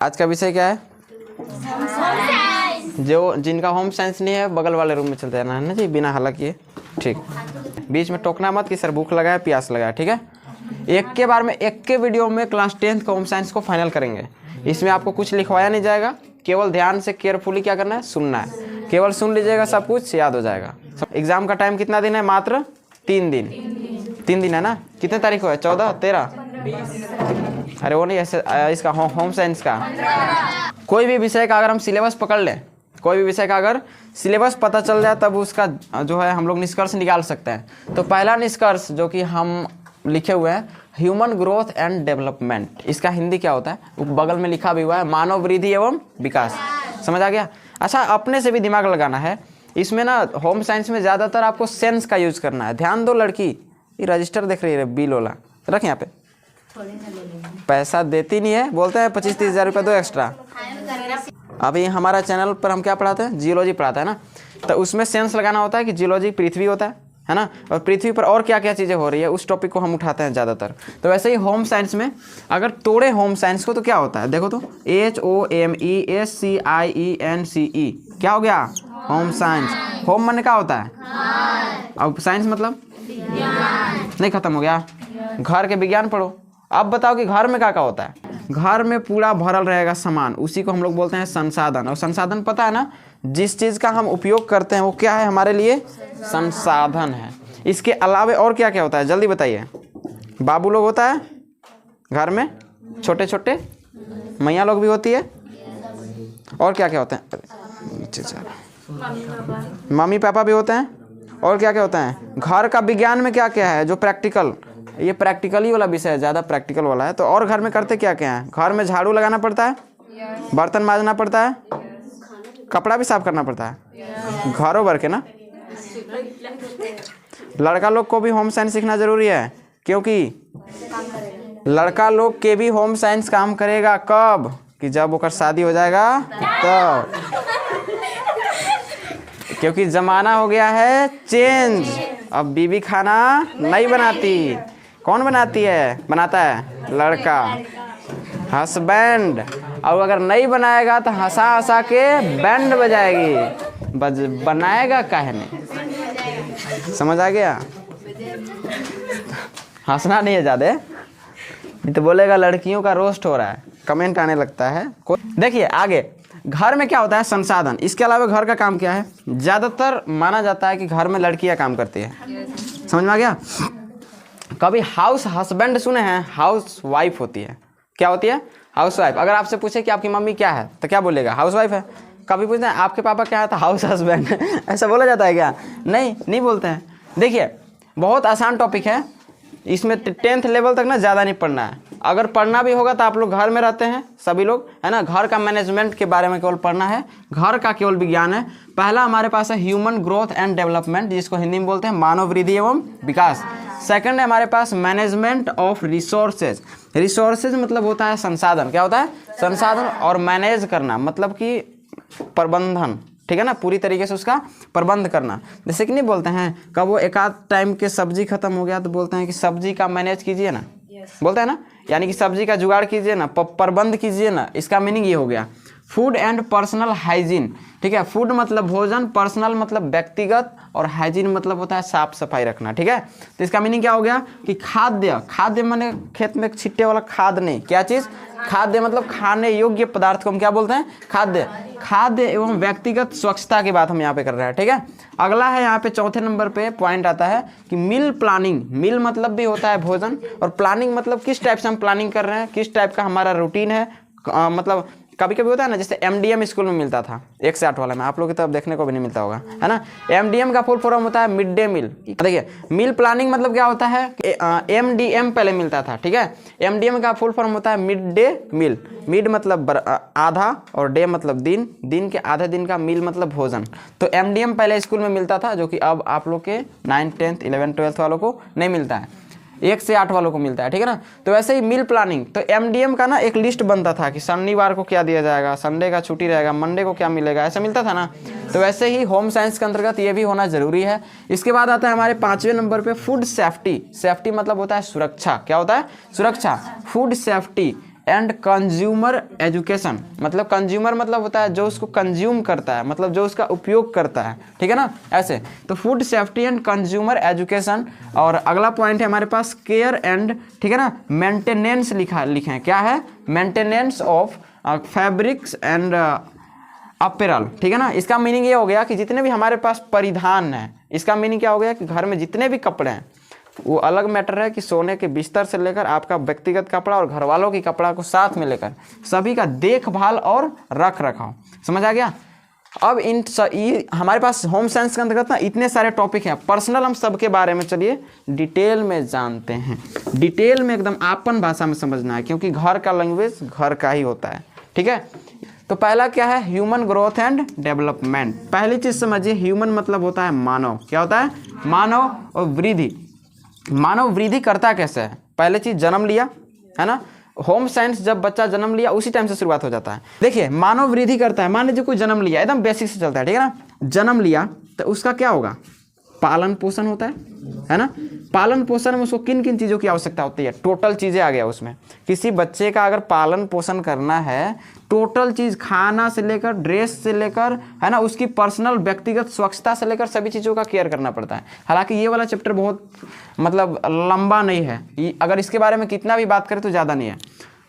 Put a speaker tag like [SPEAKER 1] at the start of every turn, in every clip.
[SPEAKER 1] आज का विषय क्या है? जो जिनका होम साइंस नहीं है बगल वाले रूम में चलते जाना है ना जी, बिना हल्ला किए। ठीक, बीच में टोकना मत कि सर भूख लगा है प्यास लगा है। ठीक है, एक के बार में एक के वीडियो में क्लास 10th का होम साइंस को फाइनल करेंगे। इसमें आपको कुछ लिखवाया नहीं जाएगा, केवल ध्यान से केयरफुली क्या करना है, सुनना है। केवल सुन लीजिएगा, सब कुछ याद हो जाएगा। एग्जाम का टाइम कितना दिन है? मात्र 3 दिन। 3 दिन है ना? कितने तारीख को है? 14, 13? अरे वो नहीं, ऐसे इसका होम साइंस का कोई भी विषय का अगर हम सिलेबस पकड़ लें, कोई भी विषय का अगर सिलेबस पता चल जाए तब उसका जो है हम लोग निष्कर्ष निकाल सकते हैं। तो पहला निष्कर्ष जो कि हम लिखे हुए हैं, ह्यूमन ग्रोथ एंड डेवलपमेंट, इसका हिंदी क्या होता है? बगल में लिखा भी हुआ है, मानव वृद्धि एवं विकास। समझ आ गया? अच्छा, अपने से भी दिमाग लगाना है इसमें ना। होम साइंस में ज़्यादातर आपको सेंस का यूज करना है। ध्यान दो लड़की, ये रजिस्टर देख रही है बिल वाला, रख यहाँ पे। पैसा देती नहीं है, बोलते हैं 25-30 हज़ार रुपये दो एक्स्ट्रा। अभी हमारा चैनल पर हम क्या पढ़ाते हैं? जियोलॉजी पढ़ाते हैं ना, तो उसमें सेंस लगाना होता है कि जियोलॉजी पृथ्वी होता है ना, और पृथ्वी पर और क्या क्या चीज़ें हो रही है उस टॉपिक को हम उठाते हैं ज़्यादातर। तो वैसे ही होम साइंस में अगर तोड़े होम साइंस को तो क्या होता है? देखो तो, HOMESCIENCE क्या हो गया? Home science. होम मन क्या होता है? अब साइंस मतलब नहीं, खत्म हो गया। घर के विज्ञान पढ़ो। अब बताओ कि घर में क्या क्या होता है? घर में पूरा भरल रहेगा सामान, उसी को हम लोग बोलते हैं संसाधन। और संसाधन पता है ना, जिस चीज़ का हम उपयोग करते हैं वो क्या है हमारे लिए? संसाधन है। इसके अलावा और क्या क्या होता है? जल्दी बताइए। बाबू लोग होता है घर में, छोटे छोटे मैया लोग भी होती है, और क्या क्या होते हैं? मम्मी पापा भी होते हैं, और क्या क्या होता है? घर का विज्ञान में क्या क्या है जो प्रैक्टिकल, ये प्रैक्टिकली वाला विषय है, ज़्यादा प्रैक्टिकल वाला है। तो और घर में करते क्या क्या है? घर में झाड़ू लगाना पड़ता है, बर्तन माजना पड़ता है, कपड़ा भी साफ करना पड़ता है, घरों भर के ना। लड़का लोग को भी होम साइंस सीखना जरूरी है, क्योंकि लड़का लोग के भी होम साइंस काम करेगा कब? कि जब ओकर शादी हो जाएगा तब। क्योंकि ज़माना हो गया है चेंज, अब बीवी खाना नहीं बनाती। कौन बनाती है? बनाता है लड़का, हस्बैंड। और अगर नहीं बनाएगा तो हंसा हंसा के बैंड बजाएगी, बनाएगा काहे नहीं? समझ आ गया? हंसना नहीं है ज़्यादा, नहीं तो बोलेगा लड़कियों का रोस्ट हो रहा है, कमेंट आने लगता है। देखिए आगे, घर में क्या होता है? संसाधन। इसके अलावा घर का काम क्या है? ज़्यादातर माना जाता है कि घर में लड़कियां काम करती है। समझ में आ गया? कभी हाउस हस्बैंड सुने हैं? हाउस वाइफ होती है। क्या होती है? House wife. अगर आपसे पूछे कि आपकी मम्मी क्या है तो क्या बोलेगा? हाउस वाइफ है। कभी पूछते हैं आपके पापा क्या है तो हाउस हस्बैंड। ऐसा बोला जाता है क्या? नहीं बोलते हैं। देखिए बहुत आसान टॉपिक है, इसमें 10th लेवल तक ना ज़्यादा नहीं पढ़ना है। अगर पढ़ना भी होगा तो आप लोग घर में रहते हैं सभी लोग, है ना, घर का मैनेजमेंट के बारे में केवल पढ़ना है, घर का केवल विज्ञान है। पहला हमारे पास है ह्यूमन ग्रोथ एंड डेवलपमेंट, जिसको हिंदी में बोलते हैं मानव वृद्धि एवं विकास। सेकंड है हमारे पास मैनेजमेंट ऑफ रिसोर्सेज। रिसोर्सेज मतलब होता है संसाधन। क्या होता है? संसाधन। और मैनेज करना मतलब कि प्रबंधन, ठीक है ना, पूरी तरीके से उसका प्रबंध करना। जैसे कि नहीं बोलते हैं कब वो एक आध टाइम के सब्जी खत्म हो गया तो बोलते हैं कि सब्जी का मैनेज कीजिए ना, बोलते हैं ना, यानी कि सब्जी का जुगाड़ कीजिए ना, प्रबंध कीजिए ना। इसका मीनिंग ये हो गया। फूड एंड पर्सनल हाइजीन, ठीक है। फूड मतलब भोजन, पर्सनल मतलब व्यक्तिगत, और हाइजीन मतलब होता है साफ सफाई रखना, ठीक है। तो इसका मीनिंग क्या हो गया कि खाद्य माने खेत में छिट्टे वाला खाद नहीं, क्या चीज़? खाद्य मतलब खाने योग्य पदार्थ को हम क्या बोलते हैं? खाद्य एवं व्यक्तिगत स्वच्छता की बात हम यहाँ पे कर रहे हैं, ठीक है। अगला है यहाँ पे चौथे नंबर पे पॉइंट आता है कि मील प्लानिंग। मील मतलब भी होता है भोजन, और प्लानिंग मतलब किस टाइप से हम प्लानिंग कर रहे हैं, किस टाइप का हमारा रूटीन है। मतलब कभी कभी होता है ना, जैसे MDM स्कूल में मिलता था 1 से 8 वाला में, आप लोग की तरफ देखने को भी नहीं मिलता होगा, है ना। MDM का फुल फॉर्म होता है मिड डे मील। देखिए मील प्लानिंग मतलब क्या होता है? MDM पहले मिलता था, ठीक है। MDM का फुल फॉर्म होता है मिड डे मील। मिड मतलब आधा और डे मतलब दिन, दिन के आधे दिन का मील मतलब भोजन। तो MDM पहले स्कूल में मिलता था, जो कि अब आप लोग के 9th 10th 11th 12th वालों को नहीं मिलता है, 1 से 8 वालों को मिलता है, ठीक है ना। तो वैसे ही मील प्लानिंग, तो MDM का ना एक लिस्ट बनता था कि शनिवार को क्या दिया जाएगा, संडे का छुट्टी रहेगा, मंडे को क्या मिलेगा, ऐसा मिलता था ना। तो वैसे ही होम साइंस के अंतर्गत ये भी होना जरूरी है। इसके बाद आता है हमारे 5वें नंबर पे फूड सेफ्टी। सेफ्टी मतलब होता है सुरक्षा। क्या होता है? सुरक्षा। Food safety and consumer education, मतलब कंज्यूमर मतलब होता है जो उसको कंज्यूम करता है, मतलब जो उसका उपयोग करता है, ठीक है ना, ऐसे। तो food safety and consumer education. और अगला पॉइंट है हमारे पास केयर एंड, ठीक है ना, मेंटेनेंस लिखे हैं, क्या है, maintenance of fabrics and apparel, ठीक है ना। इसका मीनिंग ये हो गया कि जितने भी हमारे पास परिधान है, इसका मीनिंग क्या हो गया कि घर में जितने भी कपड़े हैं, वो अलग मैटर है कि सोने के बिस्तर से लेकर आपका व्यक्तिगत कपड़ा और घर वालों की कपड़ा को साथ में लेकर सभी का देखभाल और रख रखाव, समझ आ गया। अब हमारे पास होम साइंस के अंतर्गत ना इतने सारे टॉपिक हैं, पर्सनल हम सबके बारे में चलिए डिटेल में जानते हैं, डिटेल में एकदम आपन भाषा में समझना है, क्योंकि घर का लैंग्वेज घर का ही होता है, ठीक है। तो पहला क्या है, ह्यूमन ग्रोथ एंड डेवलपमेंट। पहली चीज समझिए, ह्यूमन मतलब होता है मानव, क्या होता है, मानव, और वृद्धि। मानव वृद्धि करता कैसे है, पहले चीज जन्म लिया, है ना, होम साइंस जब बच्चा जन्म लिया उसी टाइम से शुरुआत हो जाता है। देखिए मानव वृद्धि करता है, मान लीजिए कोई जन्म लिया, एकदम बेसिक से चलता है, ठीक है ना, जन्म लिया तो उसका क्या होगा, पालन पोषण होता है ना। पालन पोषण में उसको किन किन चीज़ों की आवश्यकता होती है, टोटल चीज़ें आ गया उसमें। किसी बच्चे का अगर पालन पोषण करना है, टोटल चीज़, खाना से लेकर ड्रेस से लेकर, है ना, उसकी पर्सनल व्यक्तिगत स्वच्छता से लेकर सभी चीज़ों का केयर करना पड़ता है। हालांकि ये वाला चैप्टर बहुत मतलब लंबा नहीं है, अगर इसके बारे में कितना भी बात करें तो ज़्यादा नहीं है।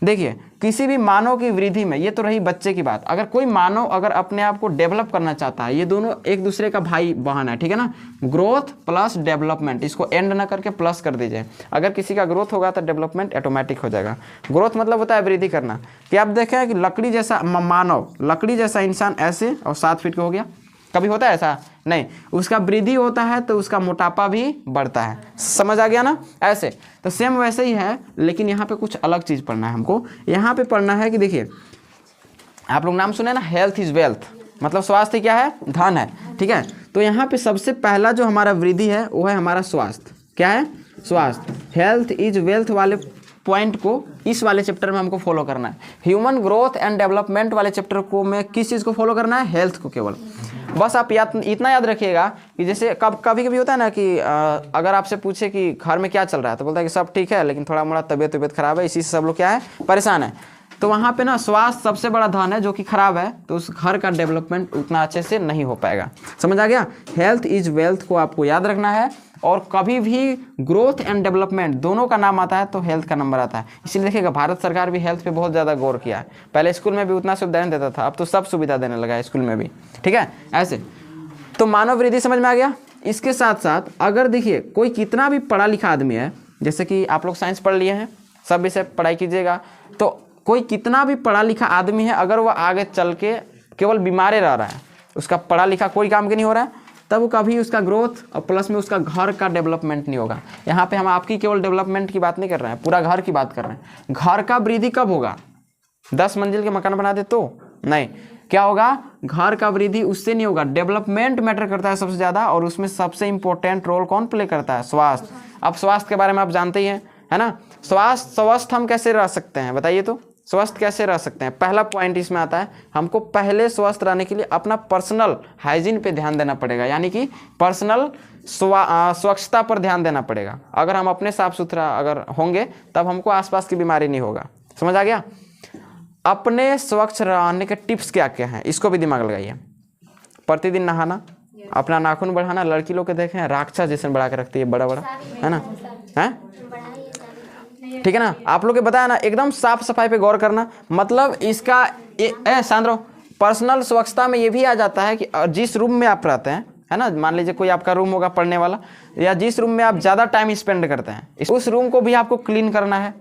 [SPEAKER 1] देखिए किसी भी मानव की वृद्धि में, ये तो रही बच्चे की बात, अगर कोई मानव अगर अपने आप को डेवलप करना चाहता है, ये दोनों एक दूसरे का भाई बहन है, ठीक है ना, ग्रोथ प्लस डेवलपमेंट, इसको एंड ना करके प्लस कर दीजिए। अगर किसी का ग्रोथ होगा तो डेवलपमेंट ऑटोमेटिक हो जाएगा। ग्रोथ मतलब होता है वृद्धि करना, कि आप देखें कि लकड़ी जैसा मानव, लकड़ी जैसा इंसान ऐसे और 7 फीट का हो गया, कभी होता है ऐसा नहीं, उसका वृद्धि होता है तो उसका मोटापा भी बढ़ता है, समझ आ गया ना, ऐसे। तो सेम वैसे ही है, लेकिन यहाँ पे कुछ अलग चीज़ पढ़ना है हमको। यहाँ पे पढ़ना है कि देखिए आप लोग नाम सुने ना, हेल्थ इज वेल्थ, मतलब स्वास्थ्य क्या है, धन है, ठीक है। तो यहाँ पे सबसे पहला जो हमारा वृद्धि है वो है हमारा स्वास्थ्य, क्या है, स्वास्थ्य। हेल्थ इज वेल्थ वाले पॉइंट को इस वाले चैप्टर में हमको फॉलो करना है। ह्यूमन ग्रोथ एंड डेवलपमेंट वाले चैप्टर को में किस चीज़ को फॉलो करना है, हेल्थ को केवल। बस आप इतना याद रखिएगा कि जैसे कभी कभी होता है ना कि अगर आपसे पूछे कि घर में क्या चल रहा है, तो बोलता है कि सब ठीक है, लेकिन थोड़ा मोड़ा तबीयत खराब है, इसी से सब लोग क्या है, परेशान है। तो वहाँ पे ना स्वास्थ्य सबसे बड़ा धन है, जो कि खराब है तो उस घर का डेवलपमेंट उतना अच्छे से नहीं हो पाएगा, समझ आ गया। हेल्थ इज वेल्थ को आपको याद रखना है, और कभी भी ग्रोथ एंड डेवलपमेंट दोनों का नाम आता है तो हेल्थ का नंबर आता है। इसलिए देखिएगा भारत सरकार भी हेल्थ पे बहुत ज़्यादा गौर किया है। पहले स्कूल में भी उतना सुविधा नहीं देता था, अब तो सब सुविधा देने लगा है स्कूल में भी, ठीक है, ऐसे। तो मानव वृद्धि समझ में आ गया। इसके साथ साथ अगर देखिए कोई कितना भी पढ़ा लिखा आदमी है, जैसे कि आप लोग साइंस पढ़ लिए हैं, सब विषय पढ़ाई कीजिएगा, तो कोई कितना भी पढ़ा लिखा आदमी है, अगर वह आगे चल के केवल बीमारे रह रहा है, उसका पढ़ा लिखा कोई काम के नहीं हो रहा है, तब कभी उसका ग्रोथ और प्लस में उसका घर का डेवलपमेंट नहीं होगा। यहाँ पे हम आपकी केवल डेवलपमेंट की बात नहीं कर रहे हैं, पूरा घर की बात कर रहे हैं। घर का वृद्धि कब होगा, 10 मंजिल के मकान बना दे तो नहीं, क्या होगा, घर का वृद्धि उससे नहीं होगा। डेवलपमेंट मैटर करता है सबसे ज़्यादा, और उसमें सबसे इंपॉर्टेंट रोल कौन प्ले करता है, स्वास्थ्य। अब स्वास्थ्य के बारे में आप जानते ही हैं, है ना। स्वस्थ हम कैसे रह सकते हैं, बताइए तो, स्वस्थ कैसे रह सकते हैं। पहला पॉइंट इसमें आता है, हमको पहले स्वस्थ रहने के लिए अपना पर्सनल हाइजीन पे ध्यान देना पड़ेगा, यानी कि पर्सनल स्वच्छता पर ध्यान देना पड़ेगा। अगर हम अपने साफ सुथरा अगर होंगे तब हमको आसपास की बीमारी नहीं होगा, समझ आ गया। अपने स्वच्छ रहने के टिप्स क्या क्या हैं, इसको भी दिमाग लगाइए। प्रतिदिन नहाना, अपना नाखून बढ़ाना, लड़की लोग के देखें राक्षस जैसे बढ़ा के रखती है, बड़ा बड़ा, है ना, है ठीक है ना। आप लोग के बताया ना, एकदम साफ सफाई पे गौर करना, मतलब इसका सांद्रो पर्सनल स्वच्छता में ये भी आ जाता है कि जिस रूम में आप रहते हैं, है ना, मान लीजिए कोई आपका रूम होगा पढ़ने वाला, या जिस रूम में आप ज़्यादा टाइम स्पेंड करते हैं, उस रूम को भी आपको क्लीन करना है,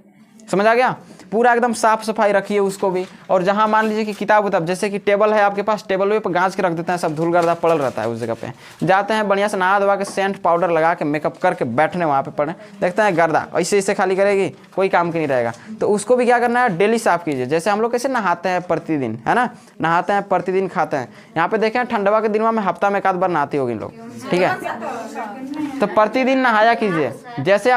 [SPEAKER 1] समझ आ गया। पूरा एकदम साफ सफाई रखिए उसको भी। और जहाँ मान लीजिए कि किताब उताब, जैसे कि टेबल है आपके पास, टेबल पे गांच के रख देते हैं, सब धूल गर्दा पड़ल रहता है उस जगह पे। जाते हैं बढ़िया से नहा धोवा के सेंट पाउडर लगा के मेकअप करके बैठने वहाँ पे पढ़ें, देखते हैं गर्दा ऐसे ऐसे खाली करेगी, कोई काम की नहीं रहेगा। तो उसको भी क्या करना है, डेली साफ कीजिए। जैसे हम लोग कैसे नहाते हैं प्रतिदिन, है ना, नहाते हैं प्रतिदिन, खाते हैं। यहाँ पे देखें ठंडवा के दिनों में हफ्ता में एक आध बार नहाती होगी लोग, ठीक है। तो प्रतिदिन नहाया कीजिए। जैसे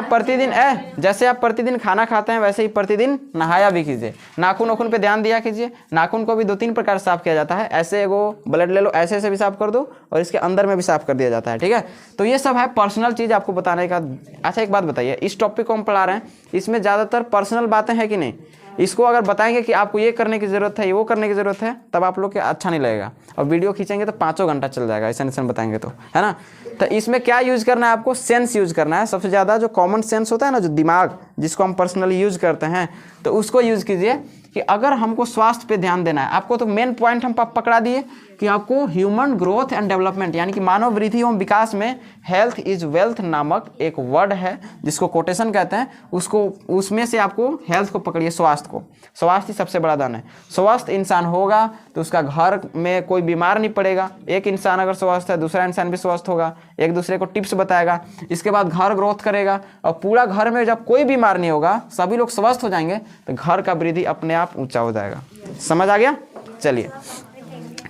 [SPEAKER 1] आप प्रतिदिन खाना खाते हैं वैसे ही प्रतिदिन नहाया भी कीजिए। नाखून नाखून पे ध्यान दिया कीजिए। नाखून को भी 2-3 प्रकार साफ किया जाता है। ऐसे एगो ब्लेड ले लो, ऐसे ऐसे भी साफ कर दो, और इसके अंदर में भी साफ कर दिया जाता है, ठीक है। तो ये सब है पर्सनल चीज़ आपको बताने का। अच्छा एक बात बताइए, इस टॉपिक को हम पढ़ा रहे हैं, इसमें ज़्यादातर पर्सनल बातें हैं कि नहीं, इसको अगर बताएंगे कि आपको ये करने की ज़रूरत है, ये वो करने की ज़रूरत है, तब आप लोग के अच्छा नहीं लगेगा। और वीडियो खींचेंगे तो 5 घंटा चल जाएगा, ऐसा बताएंगे तो, है ना। तो इसमें क्या यूज़ करना है आपको, सेंस यूज़ करना है। सबसे ज़्यादा जो कॉमन सेंस होता है ना, जो दिमाग जिसको हम पर्सनली यूज़ करते हैं, तो उसको यूज़ कीजिए कि अगर हमको स्वास्थ्य पे ध्यान देना है आपको, तो मेन पॉइंट हम पकड़ा दिए कि आपको ह्यूमन ग्रोथ एंड डेवलपमेंट यानी कि मानव वृद्धि एवं विकास में हेल्थ इज वेल्थ नामक एक वर्ड है जिसको कोटेशन कहते हैं, उसको उसमें से आपको हेल्थ को पकड़िए, स्वास्थ्य को। स्वास्थ्य ही सबसे बड़ा धन है। स्वस्थ इंसान होगा तो उसका घर में कोई बीमार नहीं पड़ेगा। एक इंसान अगर स्वस्थ है, दूसरा इंसान भी स्वस्थ होगा, एक दूसरे को टिप्स बताएगा, इसके बाद घर ग्रोथ करेगा, और पूरा घर में जब कोई बीमार नहीं होगा, सभी लोग स्वस्थ हो जाएंगे, तो घर का वृद्धि अपने आप ऊंचा हो जाएगा। समझ आ गया? चलिए,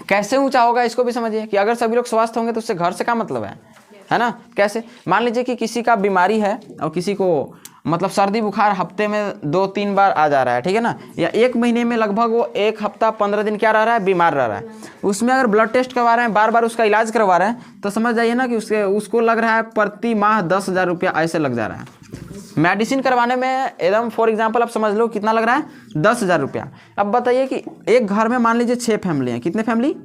[SPEAKER 1] कैसे ऊंचा होगा इसको भी समझिए कि अगर सभी लोग स्वस्थ होंगे तो उससे घर से क्या मतलब है ना। कैसे, मान लीजिए कि किसी का बीमारी है और किसी को मतलब सर्दी बुखार हफ्ते में 2-3 बार आ जा रहा है, ठीक है ना, या 1 महीने में लगभग वो 1 हफ्ता 15 दिन क्या रह रहा है, बीमार रह रहा है। उसमें अगर ब्लड टेस्ट करवा रहे हैं, बार बार उसका इलाज करवा रहे हैं, तो समझ जाइए ना कि उसको लग रहा है प्रति माह 10,000 रुपया ऐसे लग जा रहा है। मेडिसिन करवाने में एकदम फॉर एग्जांपल आप समझ लो कितना लग रहा है, 10,000 रुपया। अब बताइए कि एक घर में मान लीजिए 6 फैमिली हैं, कितने फैमिली,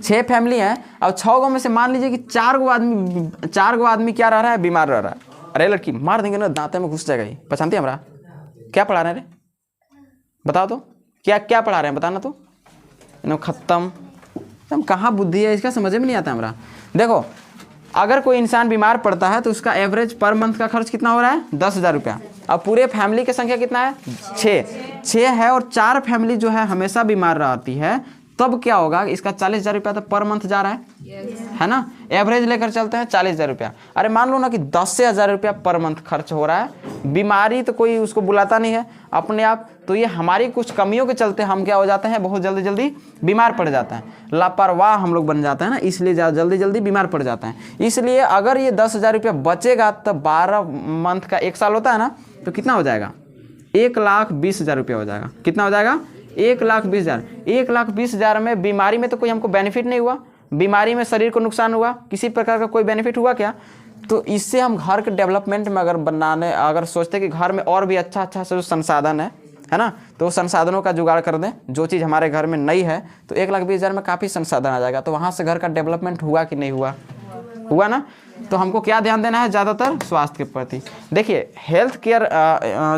[SPEAKER 1] 6 फैमिली हैं, और 6 गो में से मान लीजिए कि 4 गो आदमी क्या रह रहा है, बीमार रह रहा है। अरे लड़की मार देंगे ना, दांते में घुस जाएगा। पहचानती है हमरा, क्या पढ़ा रहे हैं रे, बताओ तो, क्या क्या पढ़ा रहे हैं, बताना तो। एकदम खत्म, एकदम कहाँ बुद्धि है इसका, समझ में नहीं आता हमरा। देखो, अगर कोई इंसान बीमार पड़ता है तो उसका एवरेज पर मंथ का खर्च कितना हो रहा है, 10,000 रुपया। अब पूरे फैमिली की संख्या कितना है, 6 है, और 4 फैमिली जो है हमेशा बीमार रहती है, तब क्या होगा, इसका 40,000 रुपया तो पर मंथ जा रहा है ना। एवरेज लेकर चलते हैं 40,000 रुपया। अरे मान लो ना कि 10,000 रुपया पर मंथ खर्च हो रहा है। बीमारी तो कोई उसको बुलाता नहीं है अपने आप, तो ये हमारी कुछ कमियों के चलते हम क्या हो जाते हैं, बहुत जल्दी बीमार पड़ जाते हैं, लापरवाह हम लोग बन जाते हैं ना, इसलिए जल्दी बीमार पड़ जाते हैं। इसलिए अगर ये 10,000 रुपया बचेगा तो 12 मंथ का 1 साल होता है ना, तो कितना हो जाएगा, 1,20,000 रुपया हो जाएगा। कितना हो जाएगा, 1,20,000। 1,20,000 में बीमारी में तो कोई हमको बेनिफिट नहीं हुआ, बीमारी में शरीर को नुकसान हुआ, किसी प्रकार का कोई बेनिफिट हुआ क्या। तो इससे हम घर के डेवलपमेंट में अगर सोचते कि घर में और भी अच्छा जो संसाधन है ना, तो संसाधनों का जुगाड़ कर दें। जो चीज़ हमारे घर में नहीं है, तो 1,20,000 में काफ़ी संसाधन आ जाएगा, तो वहाँ से घर का डेवलपमेंट हुआ कि नहीं हुआ ना। तो हमको क्या ध्यान देना है, ज़्यादातर स्वास्थ्य के प्रति। देखिए, हेल्थ केयर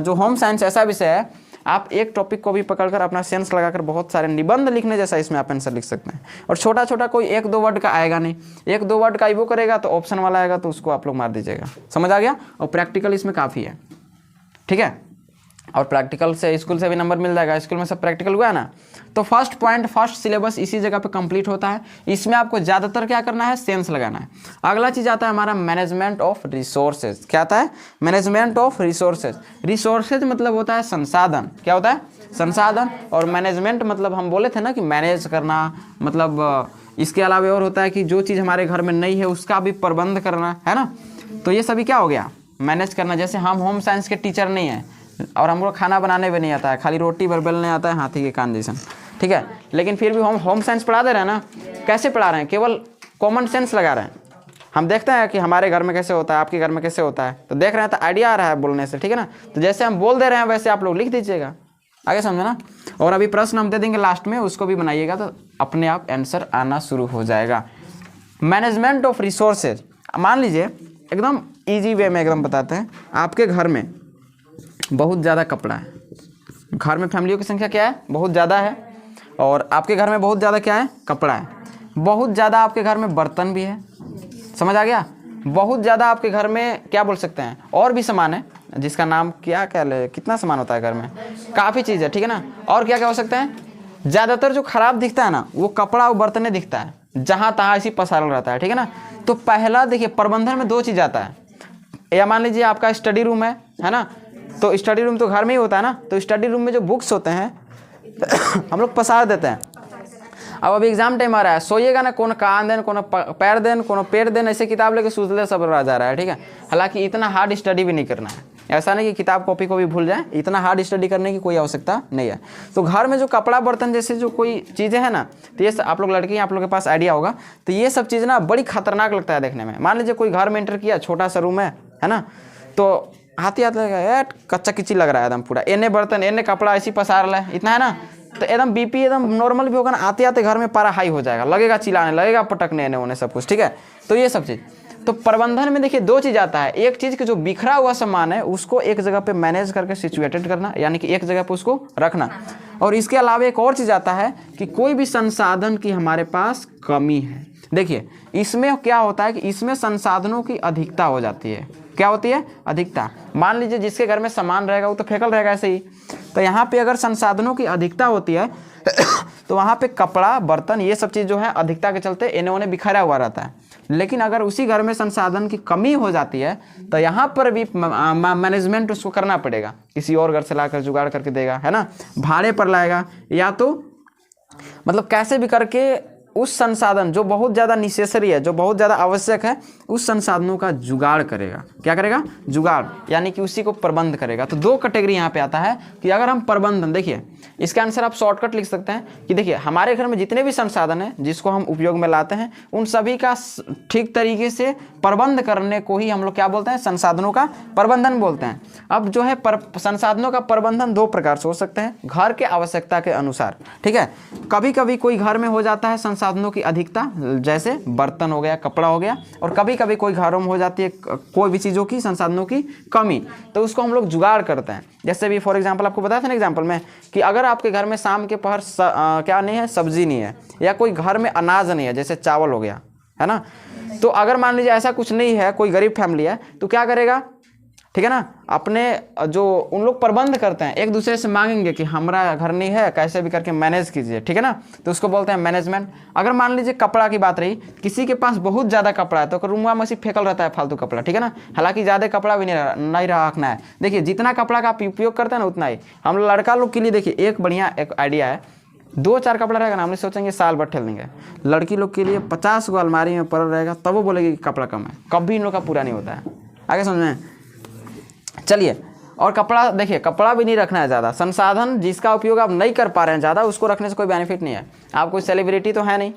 [SPEAKER 1] जो होम साइंस ऐसा विषय है, आप एक टॉपिक को भी पकड़कर अपना सेंस लगाकर बहुत सारे निबंध लिखने जैसा इसमें आप आंसर लिख सकते हैं। और छोटा कोई 1-2 वर्ड का आएगा नहीं, 1-2 वर्ड का वो करेगा तो ऑप्शन वाला आएगा, तो उसको आप लोग मार दीजिएगा। समझ आ गया? और प्रैक्टिकल इसमें काफ़ी है, ठीक है। और प्रैक्टिकल से स्कूल से भी नंबर मिल जाएगा, स्कूल में सब प्रैक्टिकल हुआ है ना। तो फर्स्ट पॉइंट, फर्स्ट सिलेबस इसी जगह पे कंप्लीट होता है। इसमें आपको ज़्यादातर क्या करना है, सेंस लगाना है। अगला चीज़ आता है हमारा मैनेजमेंट ऑफ रिसोर्सेज। क्या आता है, मैनेजमेंट ऑफ रिसोर्सेज। रिसोर्सेज मतलब होता है संसाधन। क्या होता है, संसाधन। और मैनेजमेंट मतलब हम बोले थे ना कि मैनेज करना, मतलब इसके अलावा और होता है कि जो चीज़ हमारे घर में नहीं है उसका भी प्रबंध करना, है ना। तो ये सभी क्या हो गया, मैनेज करना। जैसे हम होम साइंस के टीचर नहीं हैं और हमको खाना बनाने भी नहीं आता है, खाली रोटी बेलने आता है हाथी के कान जैसा, ठीक है, लेकिन फिर भी हम होम साइंस पढ़ा दे रहे हैं ना। कैसे पढ़ा रहे हैं, केवल कॉमन सेंस लगा रहे हैं। हम देखते हैं कि हमारे घर में कैसे होता है, आपके घर में कैसे होता है, तो देख रहे हैं तो आइडिया आ रहा है बोलने से, ठीक है ना। तो जैसे हम बोल दे रहे हैं वैसे आप लोग लिख दीजिएगा, आगे समझे ना। और अभी प्रश्न हम दे देंगे लास्ट में, उसको भी बनाइएगा तो अपने आप आंसर आना शुरू हो जाएगा। मैनेजमेंट ऑफ रिसोर्सेज, मान लीजिए एकदम ईजी वे में एकदम बताते हैं। आपके घर में बहुत ज़्यादा कपड़ा है, घर में फैमिलियों की संख्या क्या है, बहुत ज़्यादा है, और आपके घर में बहुत ज़्यादा क्या है, कपड़ा है। बहुत ज़्यादा आपके घर में बर्तन भी है, समझ आ गया। बहुत ज़्यादा आपके घर में क्या बोल सकते हैं, और भी सामान है जिसका नाम क्या कितना सामान होता है घर में, काफ़ी चीज़ है, ठीक है ना। और क्या क्या हो सकते हैं, ज़्यादातर जो खराब दिखता है ना वो कपड़ा और बर्तन दिखता है, जहाँ तहाँ ऐसी पसारा रहता है, ठीक है ना। तो पहला देखिए, प्रबंधन में 2 चीज़ आता है। या मान लीजिए आपका स्टडी रूम है ना, तो स्टडी रूम तो घर में ही होता है ना, तो स्टडी रूम में जो बुक्स होते हैं हम लोग पसार देते हैं। अब अभी एग्जाम टाइम आ रहा है, सोइएगा ना, कोनो कान देन, कोनो पैर देन, कोनो पेट देन, ऐसे किताब लेके सूझले सब रह जा रहा है, ठीक है। हालांकि इतना हार्ड स्टडी भी नहीं करना है, ऐसा नहीं कि किताब कॉपी को भी भूल जाए, इतना हार्ड स्टडी करने की कोई आवश्यकता नहीं है। तो घर में जो कपड़ा बर्तन जैसे जो कोई चीज़ें हैं ना, तो ये आप लोग लड़के आप लोग के पास आइडिया होगा, तो ये सब चीज़ ना बड़ी खतरनाक लगता है देखने में। मान लीजिए कोई घर में एंटर किया, छोटा सा रूम है ना, तो आते आते लगेगा कच्चा किची लग रहा है एकदम पूरा, एने बर्तन एने कपड़ा ऐसी पसार रहा है, इतना है ना, तो एकदम बीपी एकदम नॉर्मल भी होगा ना, आते आते घर में पारा हाई हो जाएगा, लगेगा चिल्लाने, लगेगा पटकने एने ओने सब कुछ, ठीक है। तो ये सब चीज़, तो प्रबंधन में देखिए दो चीज़ आता है, एक चीज़ की जो बिखरा हुआ सामान है उसको एक जगह पे मैनेज करके सिचुएटेड करना, यानी कि एक जगह पे उसको रखना, और इसके अलावा एक और चीज़ आता है कि कोई भी संसाधन की हमारे पास कमी है। देखिए इसमें क्या होता है कि इसमें संसाधनों की अधिकता हो जाती है। क्या होती है? अधिकता। मान लीजिए जिसके घर में सामान रहेगा वो तो फेंकल रहेगा ऐसे ही, तो यहाँ पे अगर संसाधनों की अधिकता होती है तो वहाँ पे कपड़ा, बर्तन, ये सब चीज़ जो है अधिकता के चलते इन्हें उन्हें बिखरा हुआ रहता है। लेकिन अगर उसी घर में संसाधन की कमी हो जाती है तो यहाँ पर भी मैनेजमेंट उसको करना पड़ेगा, किसी और घर से लाकर जुगाड़ करके देगा, है ना, भाड़े पर लाएगा, या तो मतलब कैसे भी करके उस संसाधन जो बहुत ज़्यादा नेसेसरी है, जो बहुत ज़्यादा आवश्यक है, उस संसाधनों का जुगाड़ करेगा। क्या करेगा? जुगाड़, यानी कि उसी को प्रबंध करेगा। तो दो कैटेगरी यहाँ पे आता है कि अगर हम प्रबंधन, देखिए इसका आंसर आप शॉर्टकट लिख सकते हैं कि देखिए हमारे घर में जितने भी संसाधन हैं जिसको हम उपयोग में लाते हैं उन सभी का ठीक तरीके से प्रबंध करने को ही हम लोग क्या बोलते हैं? संसाधनों का प्रबंधन बोलते हैं। अब जो है संसाधनों का प्रबंधन दो प्रकार से हो सकते हैं, घर के आवश्यकता के अनुसार, ठीक है। कभी कभी कोई घर में हो जाता है संसाधनों की अधिकता, जैसे बर्तन हो गया, कपड़ा हो गया, और कभी कभी कोई घरों में हो जाती है कोई भी चीज़ों की, संसाधनों की कमी, तो उसको हम लोग जुगाड़ करते हैं। जैसे भी फॉर एग्जांपल आपको बताया था ना एग्जांपल में कि अगर आपके घर में शाम के पहर क्या नहीं है, सब्जी नहीं है, या कोई घर में अनाज नहीं है, जैसे चावल हो गया, है ना, तो अगर मान लीजिए ऐसा कुछ नहीं है, कोई गरीब फैमिली है, तो क्या करेगा? ठीक है ना, अपने जो उन लोग प्रबंध करते हैं एक दूसरे से मांगेंगे कि हमारा घर नहीं है, कैसे भी करके मैनेज कीजिए, ठीक है ना, तो उसको बोलते हैं मैनेजमेंट। अगर मान लीजिए कपड़ा की बात रही, किसी के पास बहुत ज़्यादा कपड़ा है तो रूम में सिर्फ फेंकल रहता है फालतू कपड़ा, ठीक है ना, हालांकि ज़्यादा कपड़ा भी नहीं रखना है। देखिए जितना कपड़ा का आप उपयोग करते हैं ना उतना ही। हम लड़का लोग के लिए देखिए एक बढ़िया एक आइडिया है, 2-4 कपड़ा रहेगा ना, हम सोचेंगे साल भर ठेल देंगे। लड़की लोग के लिए 50 गो अलमारी में पड़ा रहेगा, तब वो बोलेगी कि कपड़ा कम है, कभी इन लोग का पूरा नहीं होता है। आगे समझ में? चलिए, और कपड़ा, देखिए कपड़ा भी नहीं रखना है ज़्यादा, संसाधन जिसका उपयोग आप नहीं कर पा रहे हैं ज़्यादा, उसको रखने से कोई बेनिफिट नहीं है। आप कोई सेलिब्रिटी तो है नहीं,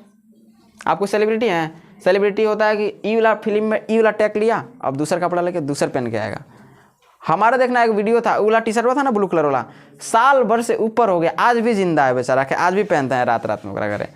[SPEAKER 1] आप कोई सेलिब्रिटी हैं, सेलिब्रिटी होता है कि ई वाला फिल्म में ई वाला टैग लिया, अब दूसरा कपड़ा लेके दूसरा पहन के आएगा। हमारा देखना एक वीडियो था, वाला टी शर्ट था ना ब्लू कलर वाला, साल भर से ऊपर हो गया, आज भी जिंदा है बेचारा, के आज भी पहनते हैं रात रात में ओकरा घरे।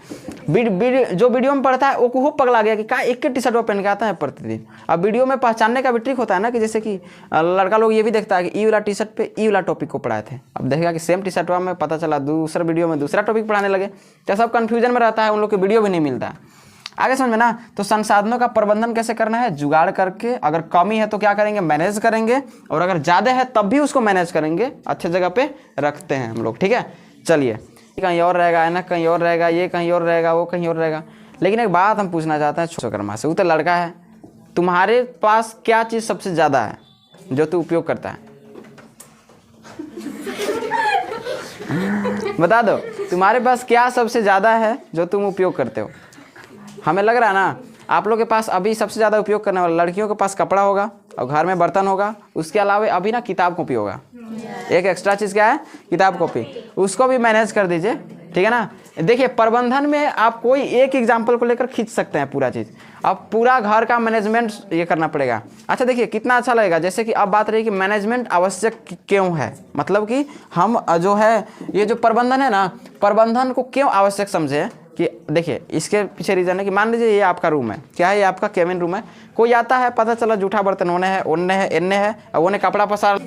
[SPEAKER 1] जो वीडियो में पढ़ता है वो खूब पगला गया कि का एक टी शर्ट वो पहन के आता है प्रतिदिन। अब वीडियो में पहचानने का भी ट्रिक होता है ना, कि जैसे कि लड़का लोग ये भी देखता है कि ई वाला टी शर्ट पे ई वाला टॉपिक को पढ़ाए थे, अब देखेगा कि सेम टी शर्ट में पता चला दूसरा वीडियो में दूसरा टॉपिक पढ़ाने लगे, तो सब कन्फ्यूजन में रहता है, उन लोग के वीडियो भी नहीं मिलता है। आगे समझ में ना? तो संसाधनों का प्रबंधन कैसे करना है? जुगाड़ करके, अगर कमी है तो क्या करेंगे? मैनेज करेंगे, और अगर ज़्यादा है तब भी उसको मैनेज करेंगे, अच्छे जगह पे रखते हैं हम लोग, ठीक है। चलिए, कहीं और रहेगा, ऐनक कहीं और रहेगा, ये कहीं और रहेगा, वो कहीं और रहेगा। लेकिन एक बात हम पूछना चाहते हैं विश्वकर्मा से, वो तो लड़का है, तुम्हारे पास क्या चीज़ सबसे ज़्यादा है जो तू उपयोग करता है? बता दो, तुम्हारे पास क्या सबसे ज़्यादा है जो तुम उपयोग करते हो? हमें लग रहा है ना आप लोग के पास अभी सबसे ज़्यादा उपयोग करने वाला, लड़कियों के पास कपड़ा होगा और घर में बर्तन होगा, उसके अलावा अभी ना किताब कॉपी होगा। एक एक्स्ट्रा चीज़ क्या है? किताब कॉपी, उसको भी मैनेज कर दीजिए, ठीक है ना। देखिए प्रबंधन में आप कोई एक एग्जाम्पल को लेकर खींच सकते हैं पूरा चीज़, अब पूरा घर का मैनेजमेंट ये करना पड़ेगा। अच्छा देखिए कितना अच्छा लगेगा, जैसे कि अब बात रही कि मैनेजमेंट आवश्यक क्यों है, मतलब कि हम जो है ये जो प्रबंधन है ना, प्रबंधन को क्यों आवश्यक समझे कि देखिए इसके पीछे रीजन है कि मान लीजिए ये आपका रूम है, क्या है? ये आपका केबिन रूम है। कोई आता है, पता चला जूठा बर्तन ओने है, ओने है, इन्ने है, और ओने कपड़ा पसार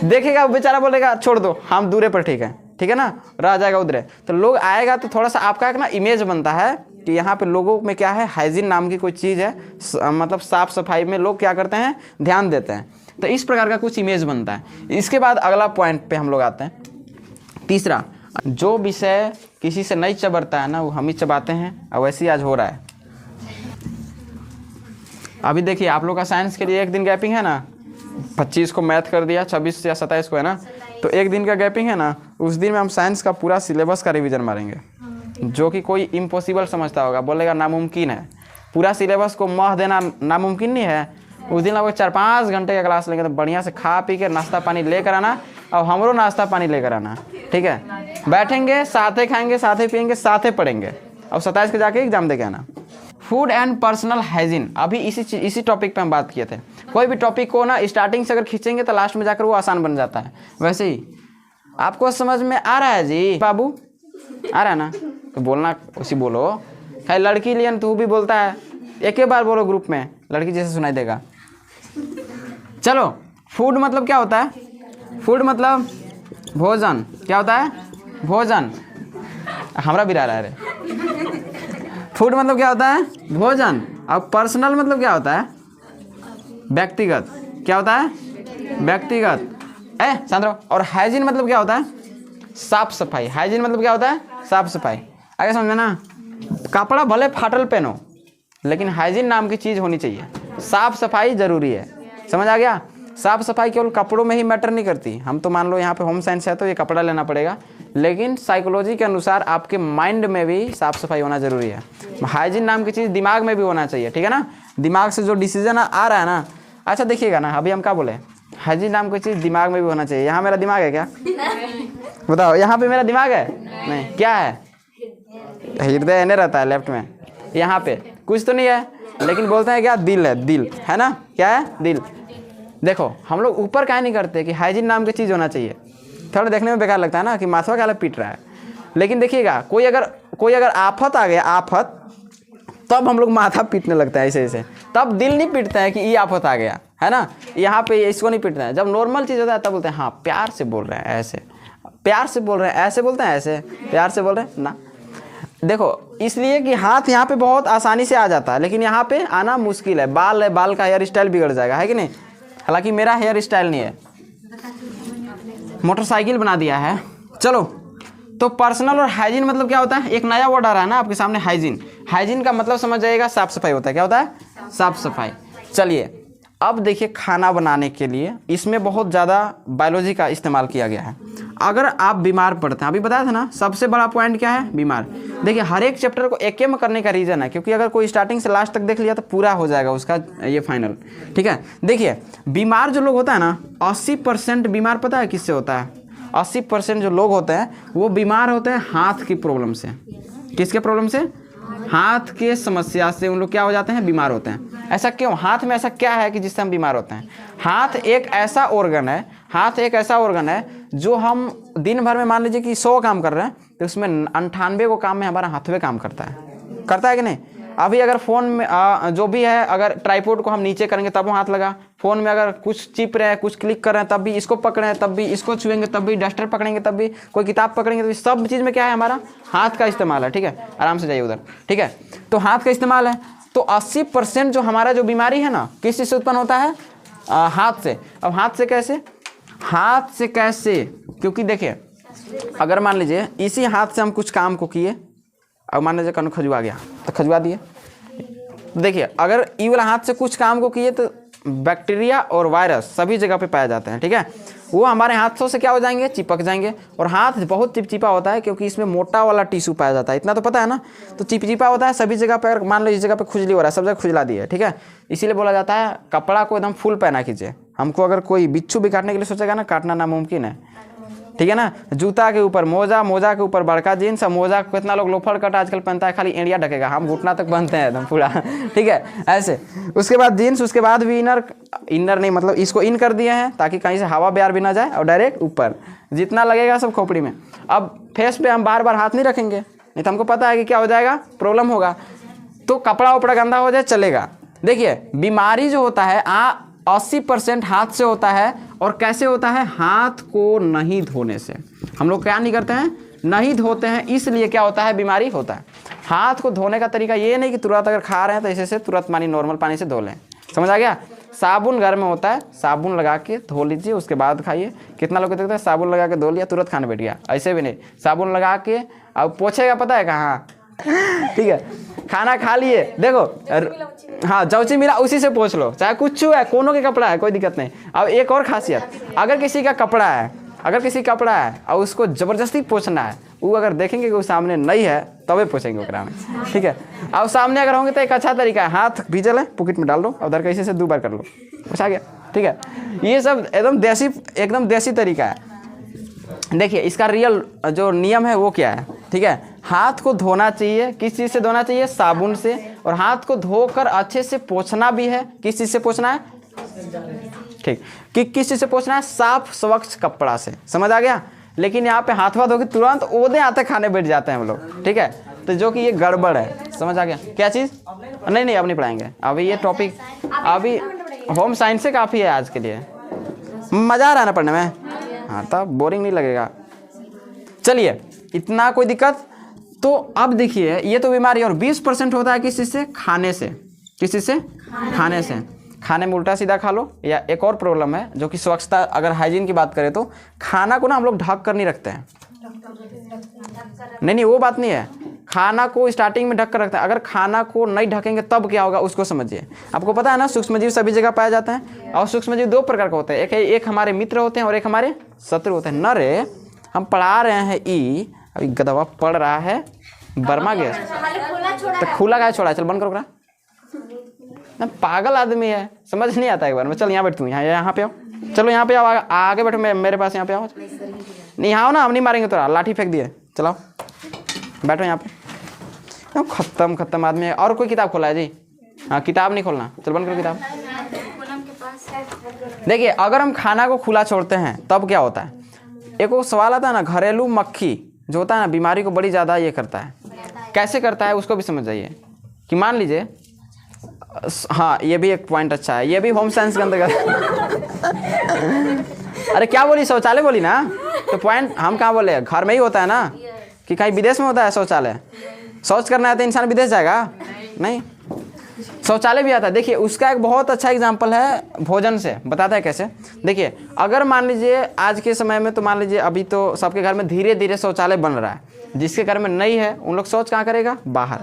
[SPEAKER 1] देखेगा, बेचारा बोलेगा छोड़ दो हम दूरे पर, ठीक है ना, रह जाएगा उधरे। तो लोग आएगा तो थोड़ा सा आपका एक ना इमेज बनता है कि यहाँ पे लोगों में क्या है, हाइजीन नाम की कोई चीज़ है, मतलब साफ सफाई में लोग क्या करते हैं, ध्यान देते हैं। तो इस प्रकार का कुछ इमेज बनता है। इसके बाद अगला पॉइंट पे हम लोग आते हैं, तीसरा, जो विषय किसी से नहीं चबरता है ना वो हम ही चबाते हैं, और वैसे ही आज हो रहा है। अभी देखिए आप लोग का साइंस के लिए एक दिन गैपिंग है ना, 25 को मैथ कर दिया, 26 या 27 को है ना, तो एक दिन का गैपिंग है ना, उस दिन में हम साइंस का पूरा सिलेबस का रिवीजन मारेंगे, जो कि कोई इम्पॉसिबल समझता होगा, बोलेगा नामुमकिन है, पूरा सिलेबस को मह देना नामुमकिन नहीं है। उस दिन लगभग 4-5 घंटे का क्लास लेंगे, तो बढ़िया से खा पी के नाश्ता पानी लेकर आना, और हमरो नाश्ता पानी लेकर आना, ठीक है। बैठेंगे, साथे खाएंगे, साथे पियेंगे, साथे पढ़ेंगे, और 27 को जाके एग्जाम दे के आना। फूड एंड पर्सनल हाइजीन, अभी इसी टॉपिक पे हम बात किए थे। कोई भी टॉपिक को ना स्टार्टिंग से अगर खींचेंगे तो लास्ट में जाकर वो आसान बन जाता है। वैसे ही आपको समझ में आ रहा है जी बाबू, आ रहा है ना? तो बोलना उसी बोलो। खैर लड़की लियन तू भी बोलता है, एक ही बार बोलो ग्रुप में, लड़की जैसे सुनाई देगा। चलो, फूड मतलब क्या होता है? फूड मतलब भोजन। क्या होता है? भोजन। हमारा भी रहा है। फूड मतलब क्या होता है? भोजन। और पर्सनल मतलब क्या होता है? व्यक्तिगत। क्या होता है? व्यक्तिगत। शांत रहो। और हाइजीन मतलब क्या होता है? साफ सफाई। हाइजीन मतलब क्या होता है? साफ सफाई। आगे समझे ना? कपड़ा भले फाटल पहनो, लेकिन हाइजीन नाम की चीज़ होनी चाहिए। साफ सफाई जरूरी है। समझ आ गया? साफ सफाई केवल कपड़ों में ही मैटर नहीं करती। हम तो मान लो यहाँ पे होम साइंस है तो ये कपड़ा लेना पड़ेगा, लेकिन साइकोलॉजी के अनुसार आपके माइंड में भी साफ सफाई होना जरूरी है। हाइजीन नाम की चीज़ दिमाग में भी होना चाहिए, ठीक है ना? दिमाग से जो डिसीजन आ रहा है ना, अच्छा देखिएगा ना, अभी हम क्या बोले, हाइजीन नाम की चीज़ दिमाग में भी होना चाहिए। यहाँ मेरा दिमाग है क्या? बताओ, यहाँ पे मेरा दिमाग है? नहीं, क्या है? हृदय नहीं रहता है लेफ्ट में, यहाँ पे कुछ तो नहीं है, लेकिन बोलते हैं क्या? दिल है। दिल है ना? क्या है? दिल। देखो हम लोग ऊपर क्या नहीं करते कि हाइजीन नाम की चीज़ होना चाहिए। थोड़ा देखने में बेकार लगता है ना कि माथवा क्या पीट रहा है, लेकिन देखिएगा कोई अगर आफत आ गया, आफत, तब हम लोग माथा पीटने लगता है ऐसे। तब दिल नहीं पीटता है कि ये आफत आ गया, है ना? यहाँ पे इसको नहीं पीटता है। जब नॉर्मल चीज़ होता है तब बोलते हैं हाँ प्यार से बोल रहे हैं, ऐसे प्यार से बोल रहे हैं, ऐसे बोलते हैं, ऐसे प्यार से बोल रहे हैं ना। देखो इसलिए कि हाथ यहाँ पे बहुत आसानी से आ जाता है, लेकिन यहाँ पे आना मुश्किल है। बाल है, बाल का हेयर स्टाइल बिगड़ जाएगा, है कि नहीं? हालांकि मेरा हेयर स्टाइल नहीं है, मोटरसाइकिल बना दिया है। चलो, तो पर्सनल और हाइजीन मतलब क्या होता है? एक नया वर्ड आ रहा है ना आपके सामने, हाइजीन। हाइजीन का मतलब समझ जाइएगा, साफ सफाई होता है। क्या होता है? साफ सफाई। चलिए अब देखिए, खाना बनाने के लिए इसमें बहुत ज़्यादा बायोलॉजी का इस्तेमाल किया गया है। अगर आप बीमार पड़ते हैं, अभी बताया था ना, सबसे बड़ा पॉइंट क्या है? बीमार। देखिए हर एक चैप्टर को एक में करने का रीज़न है, क्योंकि अगर कोई स्टार्टिंग से लास्ट तक देख लिया तो पूरा हो जाएगा उसका ये फाइनल, ठीक है? देखिए बीमार जो लोग होता है ना, 80% बीमार पता है किससे होता है? 80% जो लोग होते हैं वो बीमार होते हैं हाथ की प्रॉब्लम से। किसके प्रॉब्लम से? हाथ के समस्या से उन लोग क्या हो जाते हैं? बीमार होते हैं। ऐसा क्यों? हाथ में ऐसा क्या है कि जिससे हम बीमार होते हैं? हाथ एक ऐसा ऑर्गन है, हाथ एक ऐसा ऑर्गन है जो हम दिन भर में मान लीजिए कि 100 काम कर रहे हैं तो उसमें 98 को काम में हमारा हाथवे काम करता है कि नहीं? अभी अगर फ़ोन में जो भी है, अगर ट्राइपॉड को हम नीचे करेंगे तब वो हाथ लगा, फ़ोन में अगर कुछ चिप रहे हैं, कुछ क्लिक कर रहे हैं तब भी इसको पकड़े हैं, तब भी इसको छुएंगे, तब भी डस्टर पकड़ेंगे, तब भी कोई किताब पकड़ेंगे, तो सब चीज़ में क्या है? हमारा हाथ का इस्तेमाल है, ठीक है? आराम से जाइए उधर, ठीक है? तो हाथ का इस्तेमाल है। तो 80% जो हमारा जो बीमारी है ना, किस चीज़ से उत्पन्न होता है? हाथ से। अब हाथ से कैसे? हाथ से कैसे? क्योंकि देखिए अगर मान लीजिए इसी हाथ से हम कुछ काम को किए, अब मान लीजिए कहीं खजुआ गया तो खजुआ दिए। देखिए अगर ई वाला हाथ से कुछ काम को किए तो बैक्टीरिया और वायरस सभी जगह पे पाए जाते हैं, ठीक है? वो हमारे हाथों से क्या हो जाएंगे? चिपक जाएंगे। और हाथ बहुत चिपचिपा होता है क्योंकि इसमें मोटा वाला टिश्यू पाया जाता है, इतना तो पता है ना? तो चिपचिपा होता है सभी जगह पर। मान लो इस जगह पे खुजली हो रहा है, सब जगह खुजला दी है, ठीक है? इसीलिए बोला जाता है कपड़ा को एकदम फुल पहना कीजिए। हमको अगर कोई बिच्छू भी काटने के लिए सोचेगा ना, काटना नामुमकिन है, ठीक है ना? जूता के ऊपर मोजा, मोजा के ऊपर बड़का जीन्स, मोजा कितना लोग लोफर कट आजकल पहनता है, खाली एड़िया ढकेगा, हम घुटना तक पहनते हैं एकदम पूरा, ठीक है? ऐसे उसके बाद जीन्स, उसके बाद भी इनर नहीं, मतलब इसको इन कर दिए हैं ताकि कहीं से हवा ब्यार भी ना जाए, और डायरेक्ट ऊपर जितना लगेगा सब खोपड़ी में। अब फेस पे हम बार बार हाथ नहीं रखेंगे, नहीं तो हमको पता है कि क्या हो जाएगा? प्रॉब्लम होगा। तो कपड़ा उपड़ा गंदा हो जाए चलेगा। देखिए बीमारी जो होता है 80% हाथ से होता है। और कैसे होता है? हाथ को नहीं धोने से। हम लोग क्या नहीं करते हैं? नहीं धोते हैं, इसलिए क्या होता है? बीमारी होता है। हाथ को धोने का तरीका ये नहीं कि तुरंत अगर खा रहे हैं तो ऐसे तुरंत पानी, नॉर्मल पानी से धो लें। समझ आ गया? साबुन घर में होता है, साबुन लगा के धो लीजिए, उसके बाद खाइए। कितना लोग देखते हैं साबुन लगा के धो लिया तुरंत खाने बैठ गया, ऐसे भी नहीं। साबुन लगा के अब पोछेगा, पता है कहाँ? ठीक है, खाना खा लिए, देखो हाँ जौची मिला उसी से पोछ लो, चाहे कुछ है, कोनो के कपड़ा है, कोई दिक्कत नहीं। अब एक और खासियत, अगर किसी का कपड़ा है और उसको ज़बरदस्ती पोछना है, वो अगर देखेंगे कि वो सामने नहीं है तबे पोछेंगे ओकरा में, ठीक है? और सामने अगर होंगे तो एक अच्छा तरीका है, हाथ भीजल है पॉकेट में डाल दो, उधर कैसे से 2 बार कर लो, पोछा गया, ठीक है? ये सब एकदम देसी तरीका है। देखिए इसका रियल जो नियम है वो क्या है, ठीक है? हाथ को धोना चाहिए, किस चीज़ से धोना चाहिए? साबुन से। और हाथ को धोकर अच्छे से पोंछना भी है। किस चीज़ से पोंछना है? ठीक, कि किस चीज़ से पोंछना है? साफ स्वच्छ कपड़ा से। समझ आ गया? लेकिन यहाँ पे हाथ धो के तुरंत ओदे आते खाने बैठ जाते हैं हम लोग, ठीक है, तो जो कि ये गड़बड़ है। समझ आ गया? क्या चीज़? नहीं अब नहीं पढ़ाएंगे अभी, ये टॉपिक अभी होम साइंस से काफ़ी है आज के लिए। मज़ा आ रहा है ना पढ़ने में? हाँ, तब बोरिंग नहीं लगेगा। चलिए, इतना कोई दिक्कत? तो अब देखिए, ये तो बीमारी और 20% होता है किस चीज़ से? खाने से। किस चीज़ से? खाने से। खाने में उल्टा सीधा खा लो, या एक और प्रॉब्लम है जो कि स्वच्छता, अगर हाइजीन की बात करें तो खाना को ना हम लोग ढक कर नहीं रखते हैं। नहीं वो बात नहीं है, खाना को स्टार्टिंग में ढक कर रखते हैं। अगर खाना को नहीं ढकेंगे तब क्या होगा उसको समझिए। आपको पता है ना, सूक्ष्मजीव सभी जगह पाए जाते हैं, और सूक्ष्मजीव दो प्रकार के होते हैं, एक हमारे मित्र होते हैं और एक हमारे शत्रु होते हैं। न रे, हम पढ़ा रहे हैं ई, अभी गदवा पढ़ रहा है बर्मा गैस, तो खुला क्या छोड़ा? चल बंद करो, ना पागल आदमी है, समझ नहीं आता एक बार में। चल यहाँ बैठ, तू यहाँ पे आओ, चलो यहाँ पे आओ, आगे बैठो, मेरे पास यहाँ पे आओ। नहीं आओ ना, हम नहीं मारेंगे तोरा, लाठी फेंक दिए, चलाओ बैठो यहाँ पे। खत्म आदमी है। और कोई किताब खोला है जी? हाँ, किताब नहीं खोलना, चल बंद करो किताब। देखिए, अगर हम खाना को खुला छोड़ते हैं तब क्या होता है? एक वो सवाल आता है ना, घरेलू मक्खी जो होता है ना, बीमारी को बड़ी ज़्यादा ये करता है। कैसे करता है उसको भी समझ जाइए। कि मान लीजिए, हाँ ये भी एक पॉइंट अच्छा है, ये भी होम साइंस के अंतर्गत। अरे क्या बोली? शौचालय बोली ना, तो पॉइंट हम कहाँ बोले? घर में ही होता है ना, कि कहीं विदेश में होता है शौचालय? शौच करना है तो इंसान विदेश जाएगा? नहीं, शौचालय भी आता है। देखिए, उसका एक बहुत अच्छा एग्जाम्पल है भोजन से, बताता है कैसे। देखिए, अगर मान लीजिए आज के समय में, तो मान लीजिए अभी तो सबके घर में धीरे धीरे शौचालय बन रहा है, जिसके घर में नहीं है उन लोग शौच कहाँ करेगा? बाहर।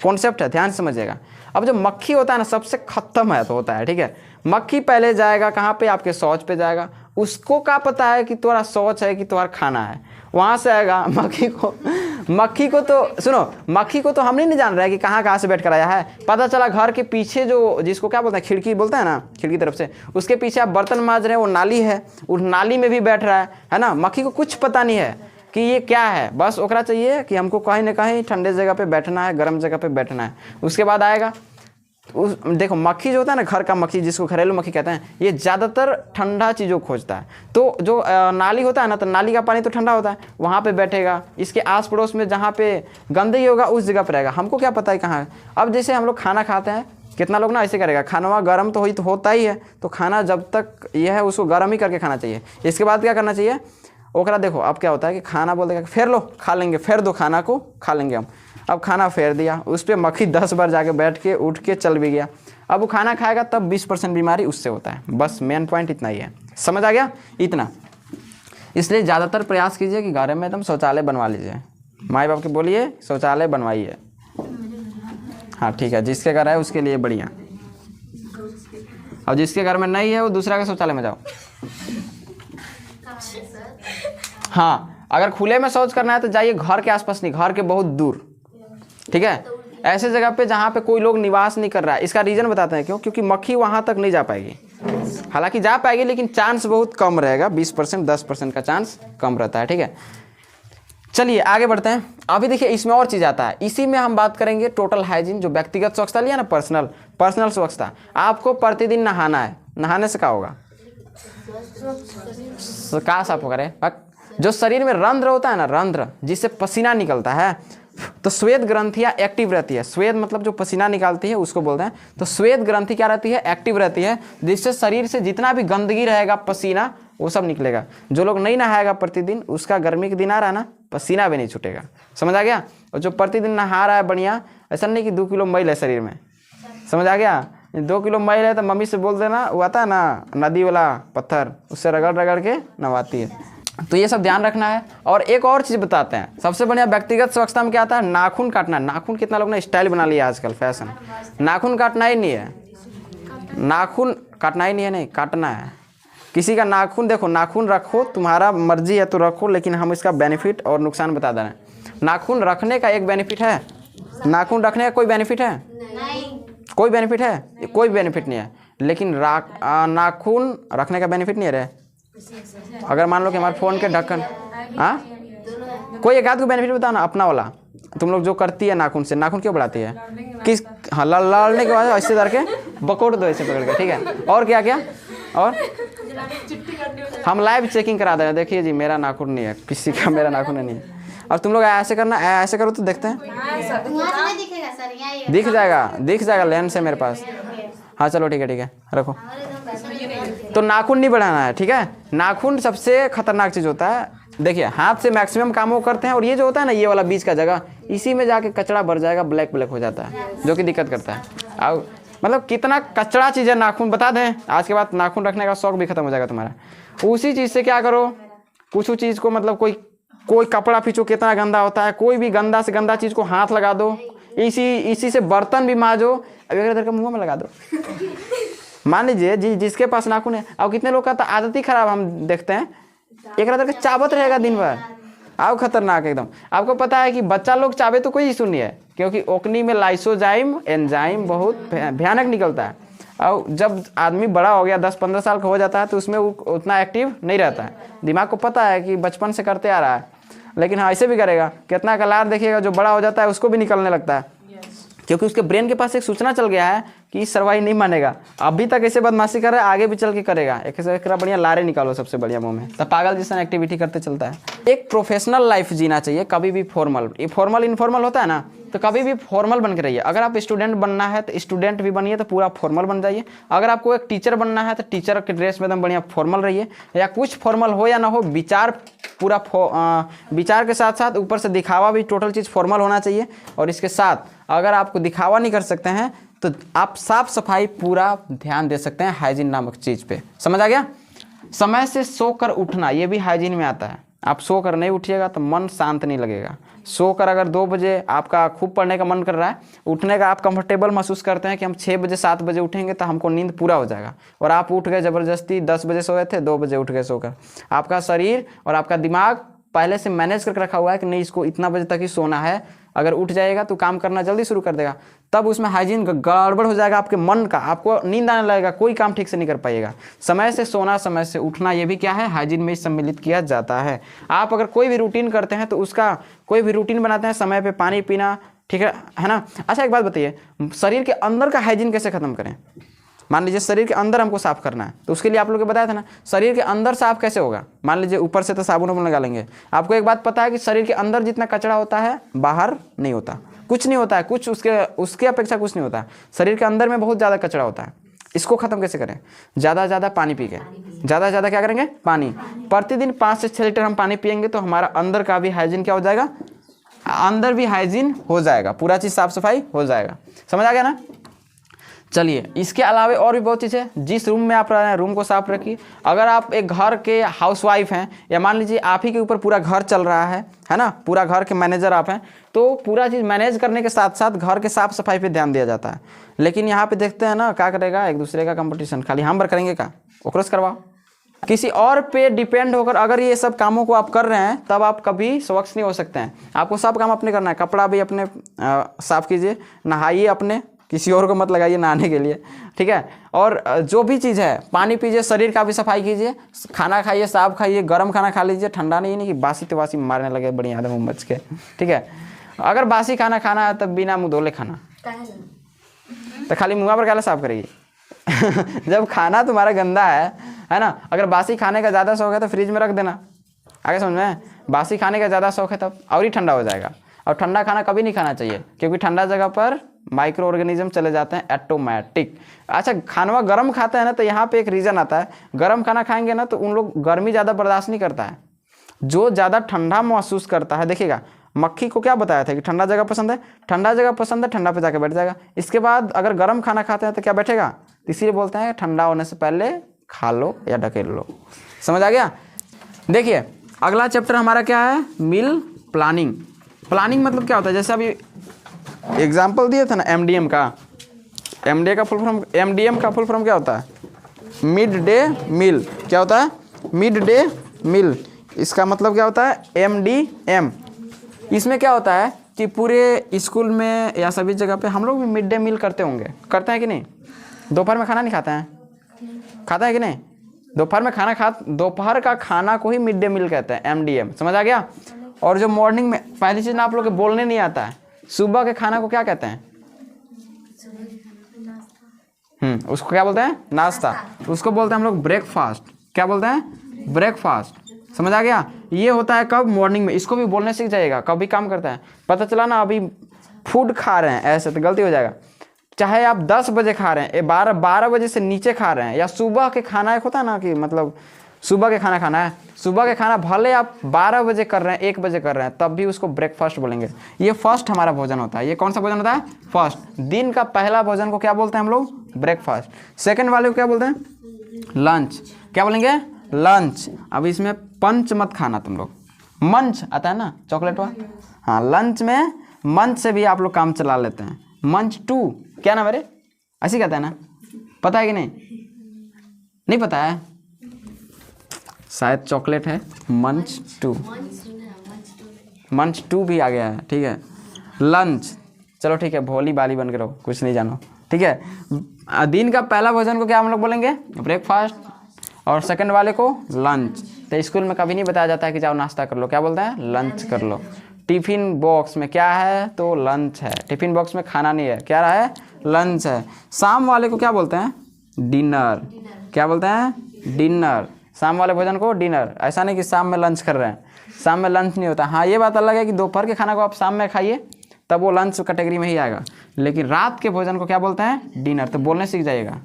[SPEAKER 1] कॉन्सेप्ट है, ध्यान से समझिएगा। अब जो मक्खी होता है ना, सबसे खत्म है तो होता है, ठीक है। मक्खी पहले जाएगा कहाँ पे? आपके शौच पे जाएगा। उसको क्या पता है कि तुम्हारा शौच है कि तुम्हारा खाना है? वहाँ से आएगा। मक्खी को तो सुनो, मक्खी को तो हम नहीं जान रहे हैं कि कहाँ से बैठ कर आया है। पता चला घर के पीछे जो, जिसको क्या बोलते हैं, खिड़की बोलते हैं ना, खिड़की तरफ से, उसके पीछे आप बर्तन मांज रहे हैं, वो नाली है, उस नाली में भी बैठ रहा है ना। मक्खी को कुछ पता नहीं है कि ये क्या है, बस ओकरा चाहिए कि हमको कहीं ना कहीं ठंडे जगह पे बैठना है, गर्म जगह पे बैठना है। उसके बाद आएगा उस, देखो मक्खी जो होता है ना, घर का मक्खी जिसको घरेलू मक्खी कहते हैं, ये ज़्यादातर ठंडा चीज़ों को खोजता है। तो जो नाली होता है ना, तो नाली का पानी तो ठंडा होता है, वहाँ पे बैठेगा। इसके आस पड़ोस में जहाँ पे गंदगी होगा उस जगह पर रहेगा। हमको क्या पता है कहाँ है। अब जैसे हम लोग खाना खाते हैं, कितना लोग ना ऐसे करेगा, खाना गर्म तो होता ही है, तो खाना जब तक ये है उसको गर्म ही करके खाना चाहिए। इसके बाद क्या करना चाहिए? ओकरा देखो, अब क्या होता है कि खाना बोल देगा फेर लो, खा लेंगे, फेर दो खाना को, खा लेंगे हम। अब खाना फेर दिया, उस पर मक्खी 10 बार जाके बैठ के उठ के चल भी गया। अब वो खाना खाएगा तब 20% बीमारी उससे होता है। बस मेन पॉइंट इतना ही है, समझ आ गया? इतना। इसलिए ज़्यादातर प्रयास कीजिए कि घर में एकदम शौचालय बनवा लीजिए। माँ बाप के बोलिए शौचालय बनवाइए। हाँ ठीक है, जिसके घर है उसके लिए बढ़िया, और जिसके घर में नहीं है वो दूसरा के शौचालय में जाओ। हाँ, अगर खुले में शौच करना है तो जाइए घर के आसपास नहीं, घर के बहुत दूर, ठीक है, ऐसे जगह पे जहाँ पे कोई लोग निवास नहीं कर रहा है। इसका रीज़न बताते हैं क्यों? क्योंकि मक्खी वहाँ तक नहीं जा पाएगी। हालांकि जा पाएगी लेकिन चांस बहुत कम रहेगा, 20% 10% का चांस कम रहता है, ठीक है। चलिए आगे बढ़ते हैं। अभी देखिए इसमें और चीज़ आता है, इसी में हम बात करेंगे टोटल हाइजीन, जो व्यक्तिगत स्वच्छता लिया ना, पर्सनल स्वच्छता। आपको प्रतिदिन नहाना है, नहाने से क्या होगा? कहाँ साफ होगा? जो शरीर में रंध्र होता है ना, रंध्र जिससे पसीना निकलता है, तो श्वेत ग्रंथियाँ एक्टिव रहती है। श्वेत मतलब जो पसीना निकालती है उसको बोलते हैं। तो श्वेत ग्रंथि क्या रहती है? एक्टिव रहती है, जिससे शरीर से जितना भी गंदगी रहेगा, पसीना, वो सब निकलेगा। जो लोग नहीं नहाएगा प्रतिदिन, उसका गर्मी के दिन आ रहा है ना, पसीना भी नहीं छूटेगा। समझ आ गया? और जो प्रतिदिन नहा रहा है बढ़िया, ऐसा नहीं कि 2 किलो मैल है शरीर में, समझ आ गया? 2 किलो मैल है तो मम्मी से बोल देना, वो आता है ना नदी वाला पत्थर, उससे रगड़ रगड़ के नहवाती है। तो ये सब ध्यान रखना है। और एक और चीज़ बताते हैं, सबसे बढ़िया व्यक्तिगत स्वच्छता में क्या आता है? नाखून काटना। नाखून कितना लोग ने स्टाइल बना लिया आजकल, फैशन। नाखून काटना ही नहीं है, नाखून काटना ही नहीं है, नहीं काटना है। किसी का नाखून, देखो नाखून रखो, तुम्हारा मर्जी है तो रखो, लेकिन हम इसका बेनिफिट और नुकसान बता दे रहे हैं। नाखून रखने का एक बेनिफिट है, नाखून रखने का कोई बेनिफिट है? नहीं। कोई बेनिफिट है? कोई बेनिफिट नहीं है। लेकिन नाखून रखने का बेनिफिट नहीं है रे। अगर मान लो कि हमारे फ़ोन के ढक्कन, हाँ, कोई एक आध को बेनिफिट बताओ ना अपना वाला। तुम लोग जो करती है नाखून से, नाखून क्यों बढ़ाती है? किस हाँ लड़ने के बाद ऐसे करके बकोट दो ऐसे पकड़ के, ठीक है। और क्या क्या और हम लाइव चेकिंग करा देंगे। देखिए जी मेरा नाखून नहीं है, किसी का मेरा नाखून नहीं है। और तुम लोग ऐसे करना, ऐसे करो तो देखते हैं, दिख जाएगा लेंस है मेरे पास। हाँ चलो ठीक है रखो। तो नाखून नहीं बढ़ाना है, ठीक है। नाखून सबसे खतरनाक चीज़ होता है। देखिए हाथ से मैक्सिमम काम वो करते हैं, और ये जो होता है ना ये वाला बीच का जगह, इसी में जाके कचरा भर जाएगा, ब्लैक हो जाता है, जो कि दिक्कत करता है। और मतलब कितना कचरा चीज़ है नाखून, बता दें आज के बाद नाखून रखने का शौक भी खत्म हो जाएगा तुम्हारा। उसी चीज़ से क्या करो, कुछ चीज़ को मतलब कोई कपड़ा पीछो कितना गंदा होता है, कोई भी गंदा से गंदा चीज़ को हाथ लगा दो, इसी से बर्तन भी मांजो। अभी अगर इधर का मुँह में लगा दो। मान लीजिए जिसके पास नाखून है, अब कितने लोग का तो आदत ही खराब हम देखते हैं, एक रात के चाबत रहेगा दिन भर, आओ खतरनाक एकदम। आपको पता है कि बच्चा लोग चाबे तो कोई इशू नहीं है, क्योंकि ओकनी में लाइसोजाइम एंजाइम बहुत भयानक निकलता है। और जब आदमी बड़ा हो गया 10-15 साल का हो जाता है तो उसमें उतना एक्टिव नहीं रहता है। दिमाग को पता है कि बचपन से करते आ रहा है, लेकिन हाँ ऐसे भी करेगा। कितना कलार देखिएगा जो बड़ा हो जाता है उसको भी निकलने लगता है, क्योंकि उसके ब्रेन के पास एक सूचना चल गया है कि सरवाई नहीं मानेगा। अभी तक ऐसे बदमाशी कर रहा है, आगे भी चल के करेगा। एक बढ़िया लारे निकालो सबसे बढ़िया मुंह में, तो पागल जैसा एक्टिविटी करते चलता है। एक प्रोफेशनल लाइफ जीना चाहिए, कभी भी फॉर्मल। ये फॉर्मल इनफॉर्मल होता है ना, तो कभी भी फॉर्मल बन के रहिए। अगर आप स्टूडेंट बनना है तो स्टूडेंट भी बनिए, तो पूरा फॉर्मल बन जाइए। अगर आपको एक टीचर बनना है तो टीचर के ड्रेस में एकदम बढ़िया फॉर्मल रहिए। या कुछ फॉर्मल हो या ना हो, विचार के साथ साथ ऊपर से दिखावा भी, टोटल चीज़ फॉर्मल होना चाहिए। और इसके साथ अगर आपको दिखावा नहीं कर सकते हैं तो आप साफ सफाई पूरा ध्यान दे सकते हैं, हाइजीन नामक चीज़ पे। समझ आ गया। समय से सोकर उठना, ये भी हाइजीन में आता है। आप सोकर नहीं उठिएगा तो मन शांत नहीं लगेगा। सोकर अगर 2 बजे आपका खूब पढ़ने का मन कर रहा है, उठने का आप कंफर्टेबल महसूस करते हैं कि हम 6 बजे 7 बजे उठेंगे तो हमको नींद पूरा हो जाएगा, और आप उठ गए ज़बरदस्ती, 10 बजे सोए थे 2 बजे उठ गए सोकर। आपका शरीर और आपका दिमाग पहले से मैनेज करके रखा हुआ है कि नहीं इसको इतना बजे तक ही सोना है। अगर उठ जाएगा तो काम करना जल्दी शुरू कर देगा, तब उसमें हाइजीन गड़बड़ हो जाएगा आपके मन का, आपको नींद आने लगेगा, कोई काम ठीक से नहीं कर पाइएगा। समय से सोना, समय से उठना, ये भी क्या है, हाइजीन में सम्मिलित किया जाता है। आप अगर कोई भी रूटीन करते हैं तो उसका कोई भी रूटीन बनाते हैं, समय पे पानी पीना, ठीक है ना। अच्छा एक बात बताइए, शरीर के अंदर का हाइजीन कैसे खत्म करें। मान लीजिए शरीर के अंदर हमको साफ करना है, तो उसके लिए आप लोग को बताया था ना, शरीर के अंदर साफ कैसे होगा। मान लीजिए ऊपर से तो साबुन वाबुन लगा लेंगे। आपको एक बात पता है कि शरीर के अंदर जितना कचरा होता है बाहर नहीं होता, कुछ नहीं होता है, कुछ उसके अपेक्षा कुछ नहीं होता है। शरीर के अंदर में बहुत ज़्यादा कचरा होता है। इसको खत्म कैसे करें, ज़्यादा से ज़्यादा पानी पी के, ज़्यादा से ज़्यादा क्या करेंगे, पानी। प्रतिदिन 5 से 6 लीटर हम पानी पियेंगे तो हमारा अंदर का भी हाइजीन क्या हो जाएगा, अंदर भी हाइजीन हो जाएगा, पूरा चीज़ साफ सफाई हो जाएगा। समझ आ गया ना। चलिए इसके अलावा और भी बहुत चीज़ है। जिस रूम में आप रह रहे हैं रूम को साफ रखिए। अगर आप एक घर के हाउसवाइफ हैं, या मान लीजिए आप ही के ऊपर पूरा घर चल रहा है ना, पूरा घर के मैनेजर आप हैं, तो पूरा चीज़ मैनेज करने के साथ साथ घर के साफ सफाई पे ध्यान दिया जाता है। लेकिन यहाँ पे देखते हैं ना क्या करेगा, एक दूसरे का कंपटीशन, खाली हम पर करेंगे क्या, ओकरस करवाओ। किसी और पे डिपेंड होकर अगर ये सब कामों को आप कर रहे हैं तब आप कभी स्वच्छ नहीं हो सकते हैं। आपको सब काम अपने करना है। कपड़ा भी अपने साफ कीजिए, नहाइए अपने, किसी और को मत लगाइए नहाने के लिए, ठीक है। और जो भी चीज़ है, पानी पीजिए, शरीर का भी सफाई कीजिए, खाना खाइए, साफ खाइए, गर्म खाना खा लीजिए, ठंडा नहीं कि बासी तिवासी मारने लगे बढ़िया आदम उम्मच के, ठीक है। अगर बासी खाना खाना है तब बिना मुँह धोले खाना, तो खाली मुँह पर क्या साफ करेगी जब खाना तुम्हारा गंदा है ना। अगर बासी खाने का ज़्यादा शौक है तो फ्रिज में रख देना। आगे समझ में, बासी खाने का ज़्यादा शौक है तब और ही ठंडा हो जाएगा। और ठंडा खाना कभी नहीं खाना चाहिए, क्योंकि ठंडा जगह पर माइक्रो ऑर्गेनिज्म चले जाते हैं ऑटोमेटिक। अच्छा खाना गर्म खाते हैं ना, तो यहाँ पे एक रीज़न आता है, गर्म खाना खाएंगे ना तो उन लोग गर्मी ज़्यादा बर्दाश्त नहीं करता है। जो ज़्यादा ठंडा महसूस करता है, देखिएगा मक्खी को क्या बताया था कि ठंडा जगह पसंद है, ठंडा जगह पसंद है, ठंडा पे जाकर बैठ जाएगा। इसके बाद अगर गर्म खाना खाते हैं तो क्या बैठेगा, इसीलिए बोलते हैं ठंडा होने से पहले खा लो या ढकेल लो। समझ आ गया। देखिए अगला चैप्टर हमारा क्या है, मील प्लानिंग। प्लानिंग मतलब क्या होता है, जैसे अभी एग्जाम्पल दिए थे ना एमडीएम का, एमडीएम का फुल फॉर्म क्या होता है, मिड डे मील। क्या होता है, मिड डे मील। इसका मतलब क्या होता है, एमडीएम। इसमें क्या होता है कि पूरे स्कूल में या सभी जगह पे हम लोग भी मिड डे मील करते होंगे, करते हैं कि नहीं। दोपहर में खाना नहीं खाता है, खाता है कि नहीं। दोपहर का खाना को ही मिड डे मील कहते हैं, एमडीएम। समझ आ गया। और जो मॉर्निंग में, पहली चीज़ ना आप लोग के बोलने नहीं आता है, सुबह के खाना को क्या कहते हैं, उसको क्या बोलते हैं? नाश्ता। उसको बोलते हैं हम लोग ब्रेकफास्ट। क्या बोलते हैं? ब्रेकफास्ट। समझ आ गया? ये होता है कब? मॉर्निंग में। इसको भी बोलने सीख जाइएगा, कभी काम करता है, पता चला ना अभी फूड खा रहे हैं ऐसे तो गलती हो जाएगा। चाहे आप 10 बजे खा रहे हैं, 12 बजे से नीचे खा रहे हैं, या सुबह के खाना एक होता है ना कि मतलब सुबह के खाना खाना है, सुबह के खाना भले आप 12 बजे कर रहे हैं, 1 बजे कर रहे हैं, तब भी उसको ब्रेकफास्ट बोलेंगे। ये फर्स्ट हमारा भोजन होता है। ये कौन सा भोजन होता है? फर्स्ट। दिन का पहला भोजन को क्या बोलते हैं हम लोग? ब्रेकफास्ट। सेकंड वाले को क्या बोलते हैं? लंच। क्या बोलेंगे? लंच। अब इसमें पंच मत खाना तुम लोग, मंच आता है ना चॉकलेट वाला, हाँ लंच में मंच से भी आप लोग काम चला लेते हैं। मंच 2 क्या ना मेरे ऐसे कहता है ना, पता है कि नहीं? नहीं पता है शायद चॉकलेट है। मंच 2, मंच 2 भी आ गया है। ठीक है, लंच। चलो ठीक है, भोली बाली बन के रहो, कुछ नहीं जानो। ठीक है, दिन का पहला भोजन को क्या हम लोग बोलेंगे? ब्रेकफास्ट। और सेकंड वाले को लंच। तो स्कूल में कभी नहीं बताया जाता है कि जाओ नाश्ता कर लो, क्या बोलते हैं? लंच कर लो। टिफिन बॉक्स में क्या है? तो लंच है। टिफिन बॉक्स में खाना नहीं है, क्या रहा है? लंच है। शाम वाले को क्या बोलते हैं? डिनर। क्या बोलते हैं? डिनर। शाम वाले भोजन को डिनर। ऐसा नहीं कि शाम में लंच कर रहे हैं, शाम में लंच नहीं होता। हाँ ये बात अलग है कि दोपहर के खाना को आप शाम में खाइए तब वो लंच कैटेगरी में ही आएगा, लेकिन रात के भोजन को क्या बोलते हैं? डिनर। तो बोलने सीख जाइएगा।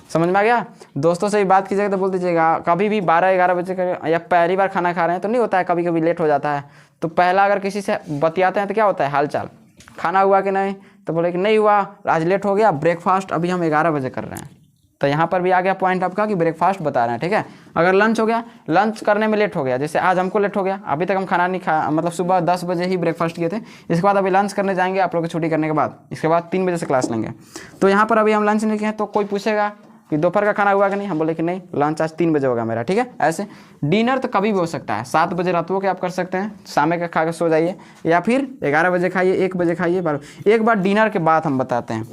[SPEAKER 1] समझ में आ गया? दोस्तों से भी बात कीजिएगा तो बोल दीजिएगा। कभी भी 12-11 बजे या पहली बार खाना खा रहे हैं तो नहीं होता है, कभी कभी लेट हो जाता है, तो पहला अगर किसी से बतियाते हैं तो क्या होता है? हाल चाल, खाना हुआ कि नहीं, तो बोले कि नहीं हुआ, आज लेट हो गया, ब्रेकफास्ट अभी हम 11 बजे कर रहे हैं। तो यहाँ पर भी आ गया पॉइंट आपका कि ब्रेकफास्ट बता रहे हैं। ठीक है, अगर लंच हो गया, लंच करने में लेट हो गया, जैसे आज हमको लेट हो गया, अभी तक हम खाना नहीं खाया, मतलब सुबह 10 बजे ही ब्रेकफास्ट किए थे, इसके बाद अभी लंच करने जाएंगे आप लोग की छुट्टी करने के बाद, इसके बाद 3 बजे से क्लास लेंगे। तो यहाँ पर अभी हम लंच नहीं किए हैं, तो कोई पूछेगा कि दोपहर का खाना हुआ कि नहीं, हम बोले कि नहीं, लंच आज 3 बजे होगा मेरा। ठीक है, ऐसे डिनर तो कभी भी हो सकता है, 7 बजे रात को क्या आप कर सकते हैं, शाम का खा के सो जाइए, या फिर 11 बजे खाइए, 1 बजे खाइए। एक बार डिनर के बाद हम बताते हैं,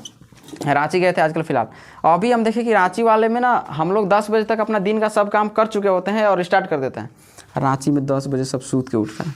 [SPEAKER 1] रांची गए थे आजकल फिलहाल, अभी हम देखें कि रांची वाले में ना हम लोग 10 बजे तक अपना दिन का सब काम कर चुके होते हैं और स्टार्ट कर देते हैं। रांची में 10 बजे सब सूत के उठता है।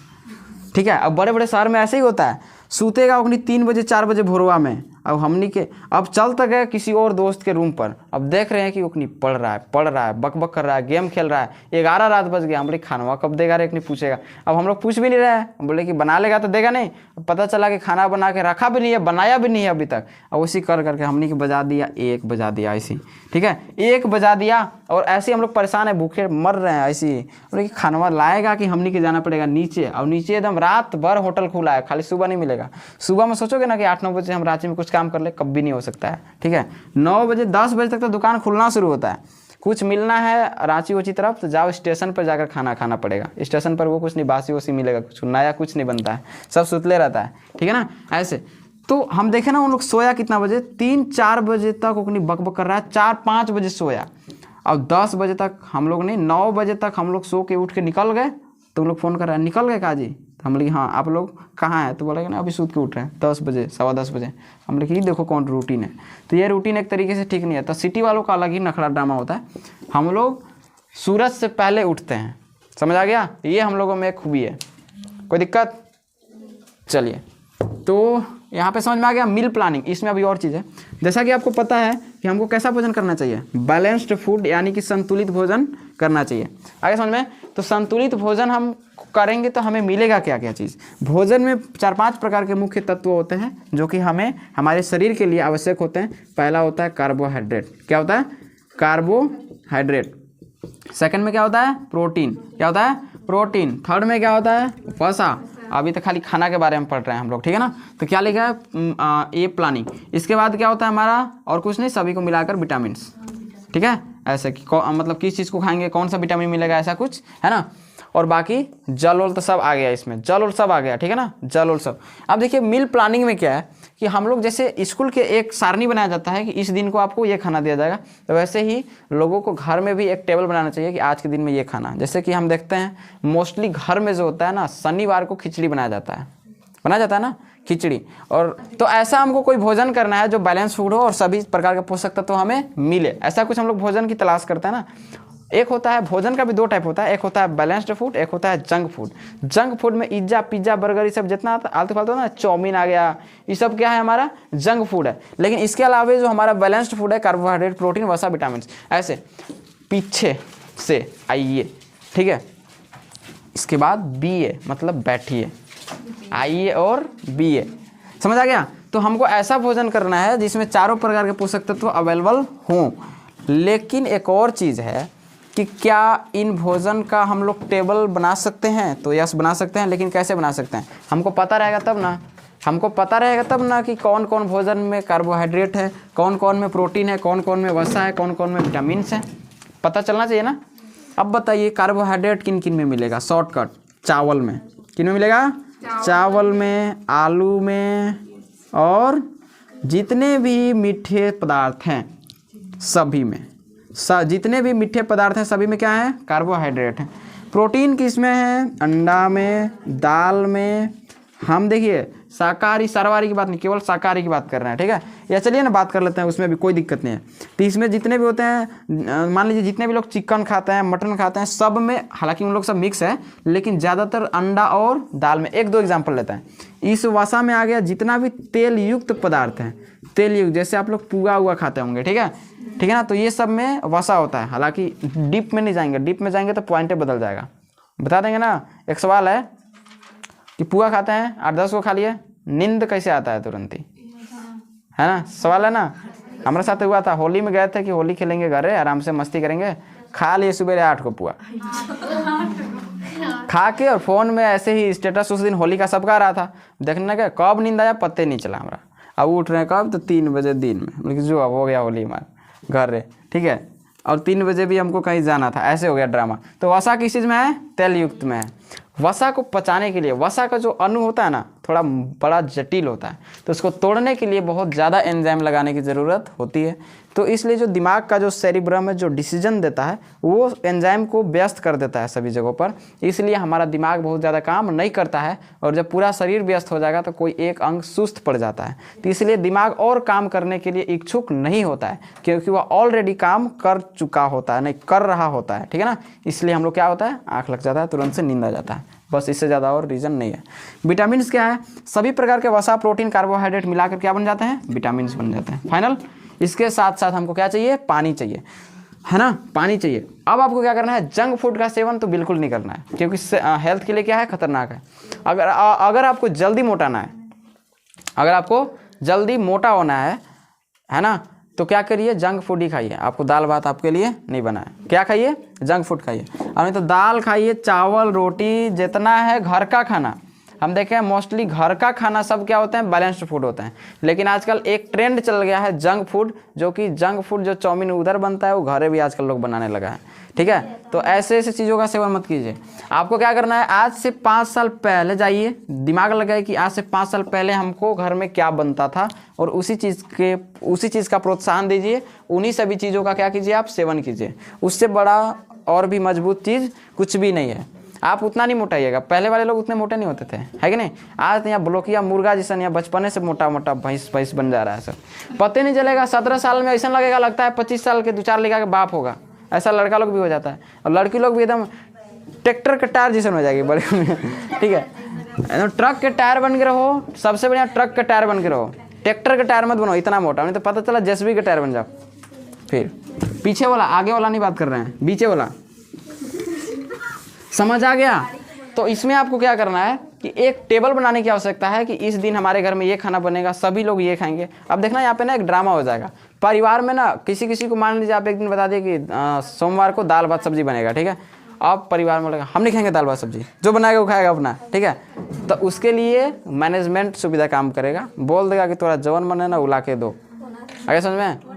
[SPEAKER 1] ठीक है, अब बड़े बड़े शहर में ऐसे ही होता है, सूतेगा अपनी 3 बजे 4 बजे भोरवा में। अब हमनी के अब चल तक गए किसी और दोस्त के रूम पर, अब देख रहे हैं कि उकनी पढ़ रहा है, बक बक कर रहा है, गेम खेल रहा है, 11 रात बज गया। हम बोले खाना कब देगा रे, नहीं पूछेगा। अब हम लोग पूछ भी नहीं रहे हैं, हम बोले कि बना लेगा तो देगा नहीं। पता चला कि खाना बना के रखा भी नहीं है, बनाया भी नहीं है अभी तक। अब उसी कर करके हमनी के बजा दिया 1 बजा दिया ऐसी। ठीक है, 1 बजा दिया और ऐसे हम लोग परेशान है, भूखे मर रहे हैं ऐसी। बोले कि खाना लाएगा कि हमनी के जाना पड़ेगा नीचे। अब नीचे एकदम रात भर होटल खुला है, खाली सुबह नहीं मिलेगा। सुबह में सोचोगे ना कि 8-9 बजे हम रांची में कुछ काम कर ले, कभी नहीं हो सकता है। ठीक है, 9 बजे 10 बजे तक तो दुकान खुलना शुरू होता है। कुछ मिलना है रांची ऊँची तरफ तो जाओ स्टेशन पर जाकर खाना खाना पड़ेगा। स्टेशन पर वो कुछ नहीं, बासी वसी मिलेगा, कुछ नया कुछ नहीं बनता है, सब सुतले रहता है। ठीक है ना, ऐसे। तो हम देखें ना उन लोग सोया कितना बजे, 3-4 बजे तक उकनी बकबक कर रहा है, 4-5 बजे सोया। अब 10 बजे तक हम लोग नहीं, 9 बजे तक हम लोग सो के उठ के निकल गए, तो हम लोग फ़ोन कर रहे हैं निकल गए काजी, तो हम लोग हाँ आप लोग कहाँ हैं, तो बोलेगा ना अभी सूत के उठ रहे हैं 10 बजे 10:15 बजे। हम लोग ये देखो कौन रूटीन है। तो ये रूटीन एक तरीके से ठीक नहीं है। तो सिटी वालों का अलग ही नखड़ा ड्रामा होता है, हम लोग सूरज से पहले उठते हैं। समझ आ गया, ये हम लोगों में एक खूबी है। कोई दिक्कत? चलिए, तो यहाँ पे समझ में आ गया मील प्लानिंग। इसमें अभी और चीज़ है, जैसा कि आपको पता है कि हमको कैसा भोजन करना चाहिए, बैलेंस्ड फूड, यानी कि संतुलित भोजन करना चाहिए। आगे समझ में, तो संतुलित भोजन हम करेंगे तो हमें मिलेगा क्या क्या चीज़। भोजन में 4-5 प्रकार के मुख्य तत्व होते हैं जो कि हमें हमारे शरीर के लिए आवश्यक होते हैं। पहला होता है कार्बोहाइड्रेट। क्या होता है? कार्बोहाइड्रेट। सेकंड में क्या होता है? प्रोटीन। क्या होता है? प्रोटीन। थर्ड में क्या होता है? वसा। अभी तो खाली खाना के बारे में पढ़ रहे हैं हम लोग, ठीक है ना। तो क्या लिखा है? ये प्लानिंग। इसके बाद क्या होता है हमारा, और कुछ नहीं, सभी को मिलाकर विटामिन। ठीक है, ऐसे कि मतलब किस चीज़ को खाएंगे कौन सा विटामिन मिलेगा, ऐसा कुछ है ना। और बाकी जल उल तो सब आ गया इसमें, जल उल सब आ गया, ठीक है ना, जल उल सब। अब देखिए मील प्लानिंग में क्या है कि हम लोग जैसे स्कूल के एक सारणी बनाया जाता है कि इस दिन को आपको ये खाना दिया जाएगा, तो वैसे ही लोगों को घर में भी एक टेबल बनाना चाहिए कि आज के दिन में ये खाना। जैसे कि हम देखते हैं मोस्टली घर में जो होता है ना, शनिवार को खिचड़ी बनाया जाता है ना, खिचड़ी। और तो ऐसा हमको कोई भोजन करना है जो बैलेंस फूड हो और सभी प्रकार के पोषक तत्व हमें मिले, ऐसा कुछ हम लोग भोजन की तलाश करते हैं ना। एक होता है भोजन का भी 2 टाइप होता है, एक होता है बैलेंस्ड फूड, एक होता है जंक फूड। जंक फूड में इज्जा पिज्जा बर्गर ये सब जितना आलतू फालतू ना, चाउमीन आ गया, ये सब क्या है हमारा जंक फूड है। लेकिन इसके अलावा जो हमारा बैलेंस्ड फूड है, कार्बोहाइड्रेट, प्रोटीन, वसा, विटामिन, ऐसे पीछे से आइए, ठीक है। इसके बाद बीए मतलब बैठिए, आइए और बीए, समझ आ गया। तो हमको ऐसा भोजन करना है जिसमें चारों प्रकार के पोषक तत्व अवेलेबल हों। लेकिन एक और चीज़ है कि क्या इन भोजन का हम लोग टेबल बना सकते हैं? तो यस बना सकते हैं, लेकिन कैसे बना सकते हैं? हमको पता रहेगा तब ना, हमको पता रहेगा तब ना कि कौन कौन भोजन में कार्बोहाइड्रेट है, कौन कौन में प्रोटीन है, कौन कौन में वसा है, कौन कौन में विटामिन है, पता चलना चाहिए ना। अब बताइए कार्बोहाइड्रेट किन किन में मिलेगा? शॉर्टकट, चावल में। किन में मिलेगा? चावल में, आलू में, और जितने भी मीठे पदार्थ हैं सभी में, जितने भी मीठे पदार्थ हैं सभी में क्या है? कार्बोहाइड्रेट है। प्रोटीन किस में है? अंडा में, दाल में। हम देखिए शाकाहारी सर्वाहारी की बात नहीं, केवल शाकाहारी की बात कर रहे हैं, ठीक है। या चलिए ना बात कर लेते हैं, उसमें भी कोई दिक्कत नहीं है। तो इसमें जितने भी होते हैं, मान लीजिए जितने भी लोग चिकन खाते हैं, मटन खाते हैं, सब में, हालांकि उन लोग सब मिक्स है, लेकिन ज़्यादातर अंडा और दाल में। 1-2 एग्जाम्पल लेते हैं। इस वसा में आ गया जितना भी तेल युक्त पदार्थ हैं, तेल युक्त, जैसे आप लोग पुआ हुआ खाते होंगे, ठीक है, ठीक है ना। तो ये सब में वसा होता है। हालांकि डीप में नहीं जाएंगे, डीप में जाएंगे तो पॉइंटे बदल जाएगा, बता देंगे ना। एक सवाल है कि पुआ खाते हैं, 8-10 को खा लिए, नींद कैसे आता है तुरंत ही, है ना, सवाल है ना। हमारे साथ हुआ था, होली में गए थे कि होली खेलेंगे घरे, आराम से मस्ती करेंगे, खा लिए सुबह 8 को पुआ खा के, और फ़ोन में ऐसे ही स्टेटस उस दिन होली का सबका रहा था, देखने का कब नींद आया पत्ते नहीं चला हमारा। अब उठ रहे हैं कब? तो 3 बजे दिन में, मतलब जो अब हो गया होली हमारे घर रे, ठीक है। और 3 बजे भी हमको कहीं जाना था, ऐसे हो गया ड्रामा। तो वसा किस चीज़ में है? तेल युक्त में है। वसा को पचाने के लिए, वसा का जो अणु होता है ना, थोड़ा बड़ा जटिल होता है, तो उसको तोड़ने के लिए बहुत ज़्यादा एंजाइम लगाने की ज़रूरत होती है। तो इसलिए जो दिमाग का जो सेरिब्रम है, जो डिसीजन देता है, वो एंजाइम को व्यस्त कर देता है सभी जगहों पर। इसलिए हमारा दिमाग बहुत ज़्यादा काम नहीं करता है, और जब पूरा शरीर व्यस्त हो जाएगा तो कोई एक अंग सुस्त पड़ जाता है। तो इसलिए दिमाग और काम करने के लिए इच्छुक नहीं होता है, क्योंकि वह ऑलरेडी काम कर चुका होता है, नहीं कर रहा होता है, ठीक है ना। इसलिए हम लोग क्या होता है, आँख लग जाता है, तुरंत से नींद आ जाता है, बस इससे ज़्यादा और रीज़न नहीं है। विटामिन्स क्या है? सभी प्रकार के वसा, प्रोटीन, कार्बोहाइड्रेट मिलाकर क्या बन जाते हैं? विटामिन्स बन जाते हैं। फाइनल। इसके साथ साथ हमको क्या चाहिए? पानी चाहिए, है ना, पानी चाहिए। अब आपको क्या करना है? जंक फूड का सेवन तो बिल्कुल नहीं करना है, क्योंकि हेल्थ के लिए क्या है? खतरनाक है। अगर आपको जल्दी मोटाना है, अगर आपको जल्दी मोटा होना है ना, तो क्या करिए? जंक फूड ही खाइए। आपको दाल भात आपके लिए नहीं बना है, क्या खाइए? जंक फूड खाइए। और नहीं तो दाल खाइए, चावल, रोटी, जितना है घर का खाना। हम देखें मोस्टली घर का खाना सब क्या होते हैं? बैलेंस्ड फूड होते हैं। लेकिन आजकल एक ट्रेंड चल गया है जंक फूड, जो कि जंक फूड जो चाउमीन उधर बनता है वो घरे भी आजकल लोग बनाने लगा है, ठीक है। तो ऐसे ऐसे चीज़ों का सेवन मत कीजिए। आपको क्या करना है? आज से 5 साल पहले जाइए, दिमाग लगाइए कि आज से 5 साल पहले हमको घर में क्या बनता था, और उसी चीज़ का प्रोत्साहन दीजिए। उन्हीं सभी चीज़ों का क्या कीजिए? आप सेवन कीजिए। उससे बड़ा और भी मजबूत चीज़ कुछ भी नहीं है। आप उतना नहीं मोटाइएगा, पहले वाले लोग उतने मोटे नहीं होते थे, है कि नहीं। आज तो यहाँ ब्लोकिया मुर्गा जैसा यहाँ बचपने से मोटा मोटा भैंस बन जा रहा है सब, पता नहीं चलेगा। 17 साल में ऐसा लगेगा, लगता है 25 साल के 2-4 लड़का के बाप होगा। ऐसा लड़का लोग भी हो जाता है, और लड़की लोग भी एकदम ट्रैक्टर के टायर जैसे हो जाएगी बड़े, ठीक है। एकदम ट्रक के टायर बन के रहो, सबसे बढ़िया ट्रक के टायर बन के रहो, ट्रैक्टर के टायर मत बनो इतना मोटा, नहीं तो पता चला जेसीबी के टायर बन जाओ। फिर पीछे वाला, आगे वाला नहीं बात कर रहे हैं, बीचे वाला, समझ आ गया। तो इसमें आपको क्या करना है कि एक टेबल बनाने की आवश्यकता है कि इस दिन हमारे घर में ये खाना बनेगा, सभी लोग ये खाएंगे। अब देखना यहाँ पे ना एक ड्रामा हो जाएगा परिवार में ना। किसी को मान लीजिए आप एक दिन बता दिए कि सोमवार को दाल भात सब्जी बनेगा, ठीक है। अब परिवार में लगा हम नहीं खाएंगे दाल भात सब्जी, जो बनाएगा वो खाएगा अपना, ठीक है। तो उसके लिए मैनेजमेंट सुविधा काम करेगा, बोल देगा कि थोड़ा जवन बने ना उला के दो, आगे समझ में।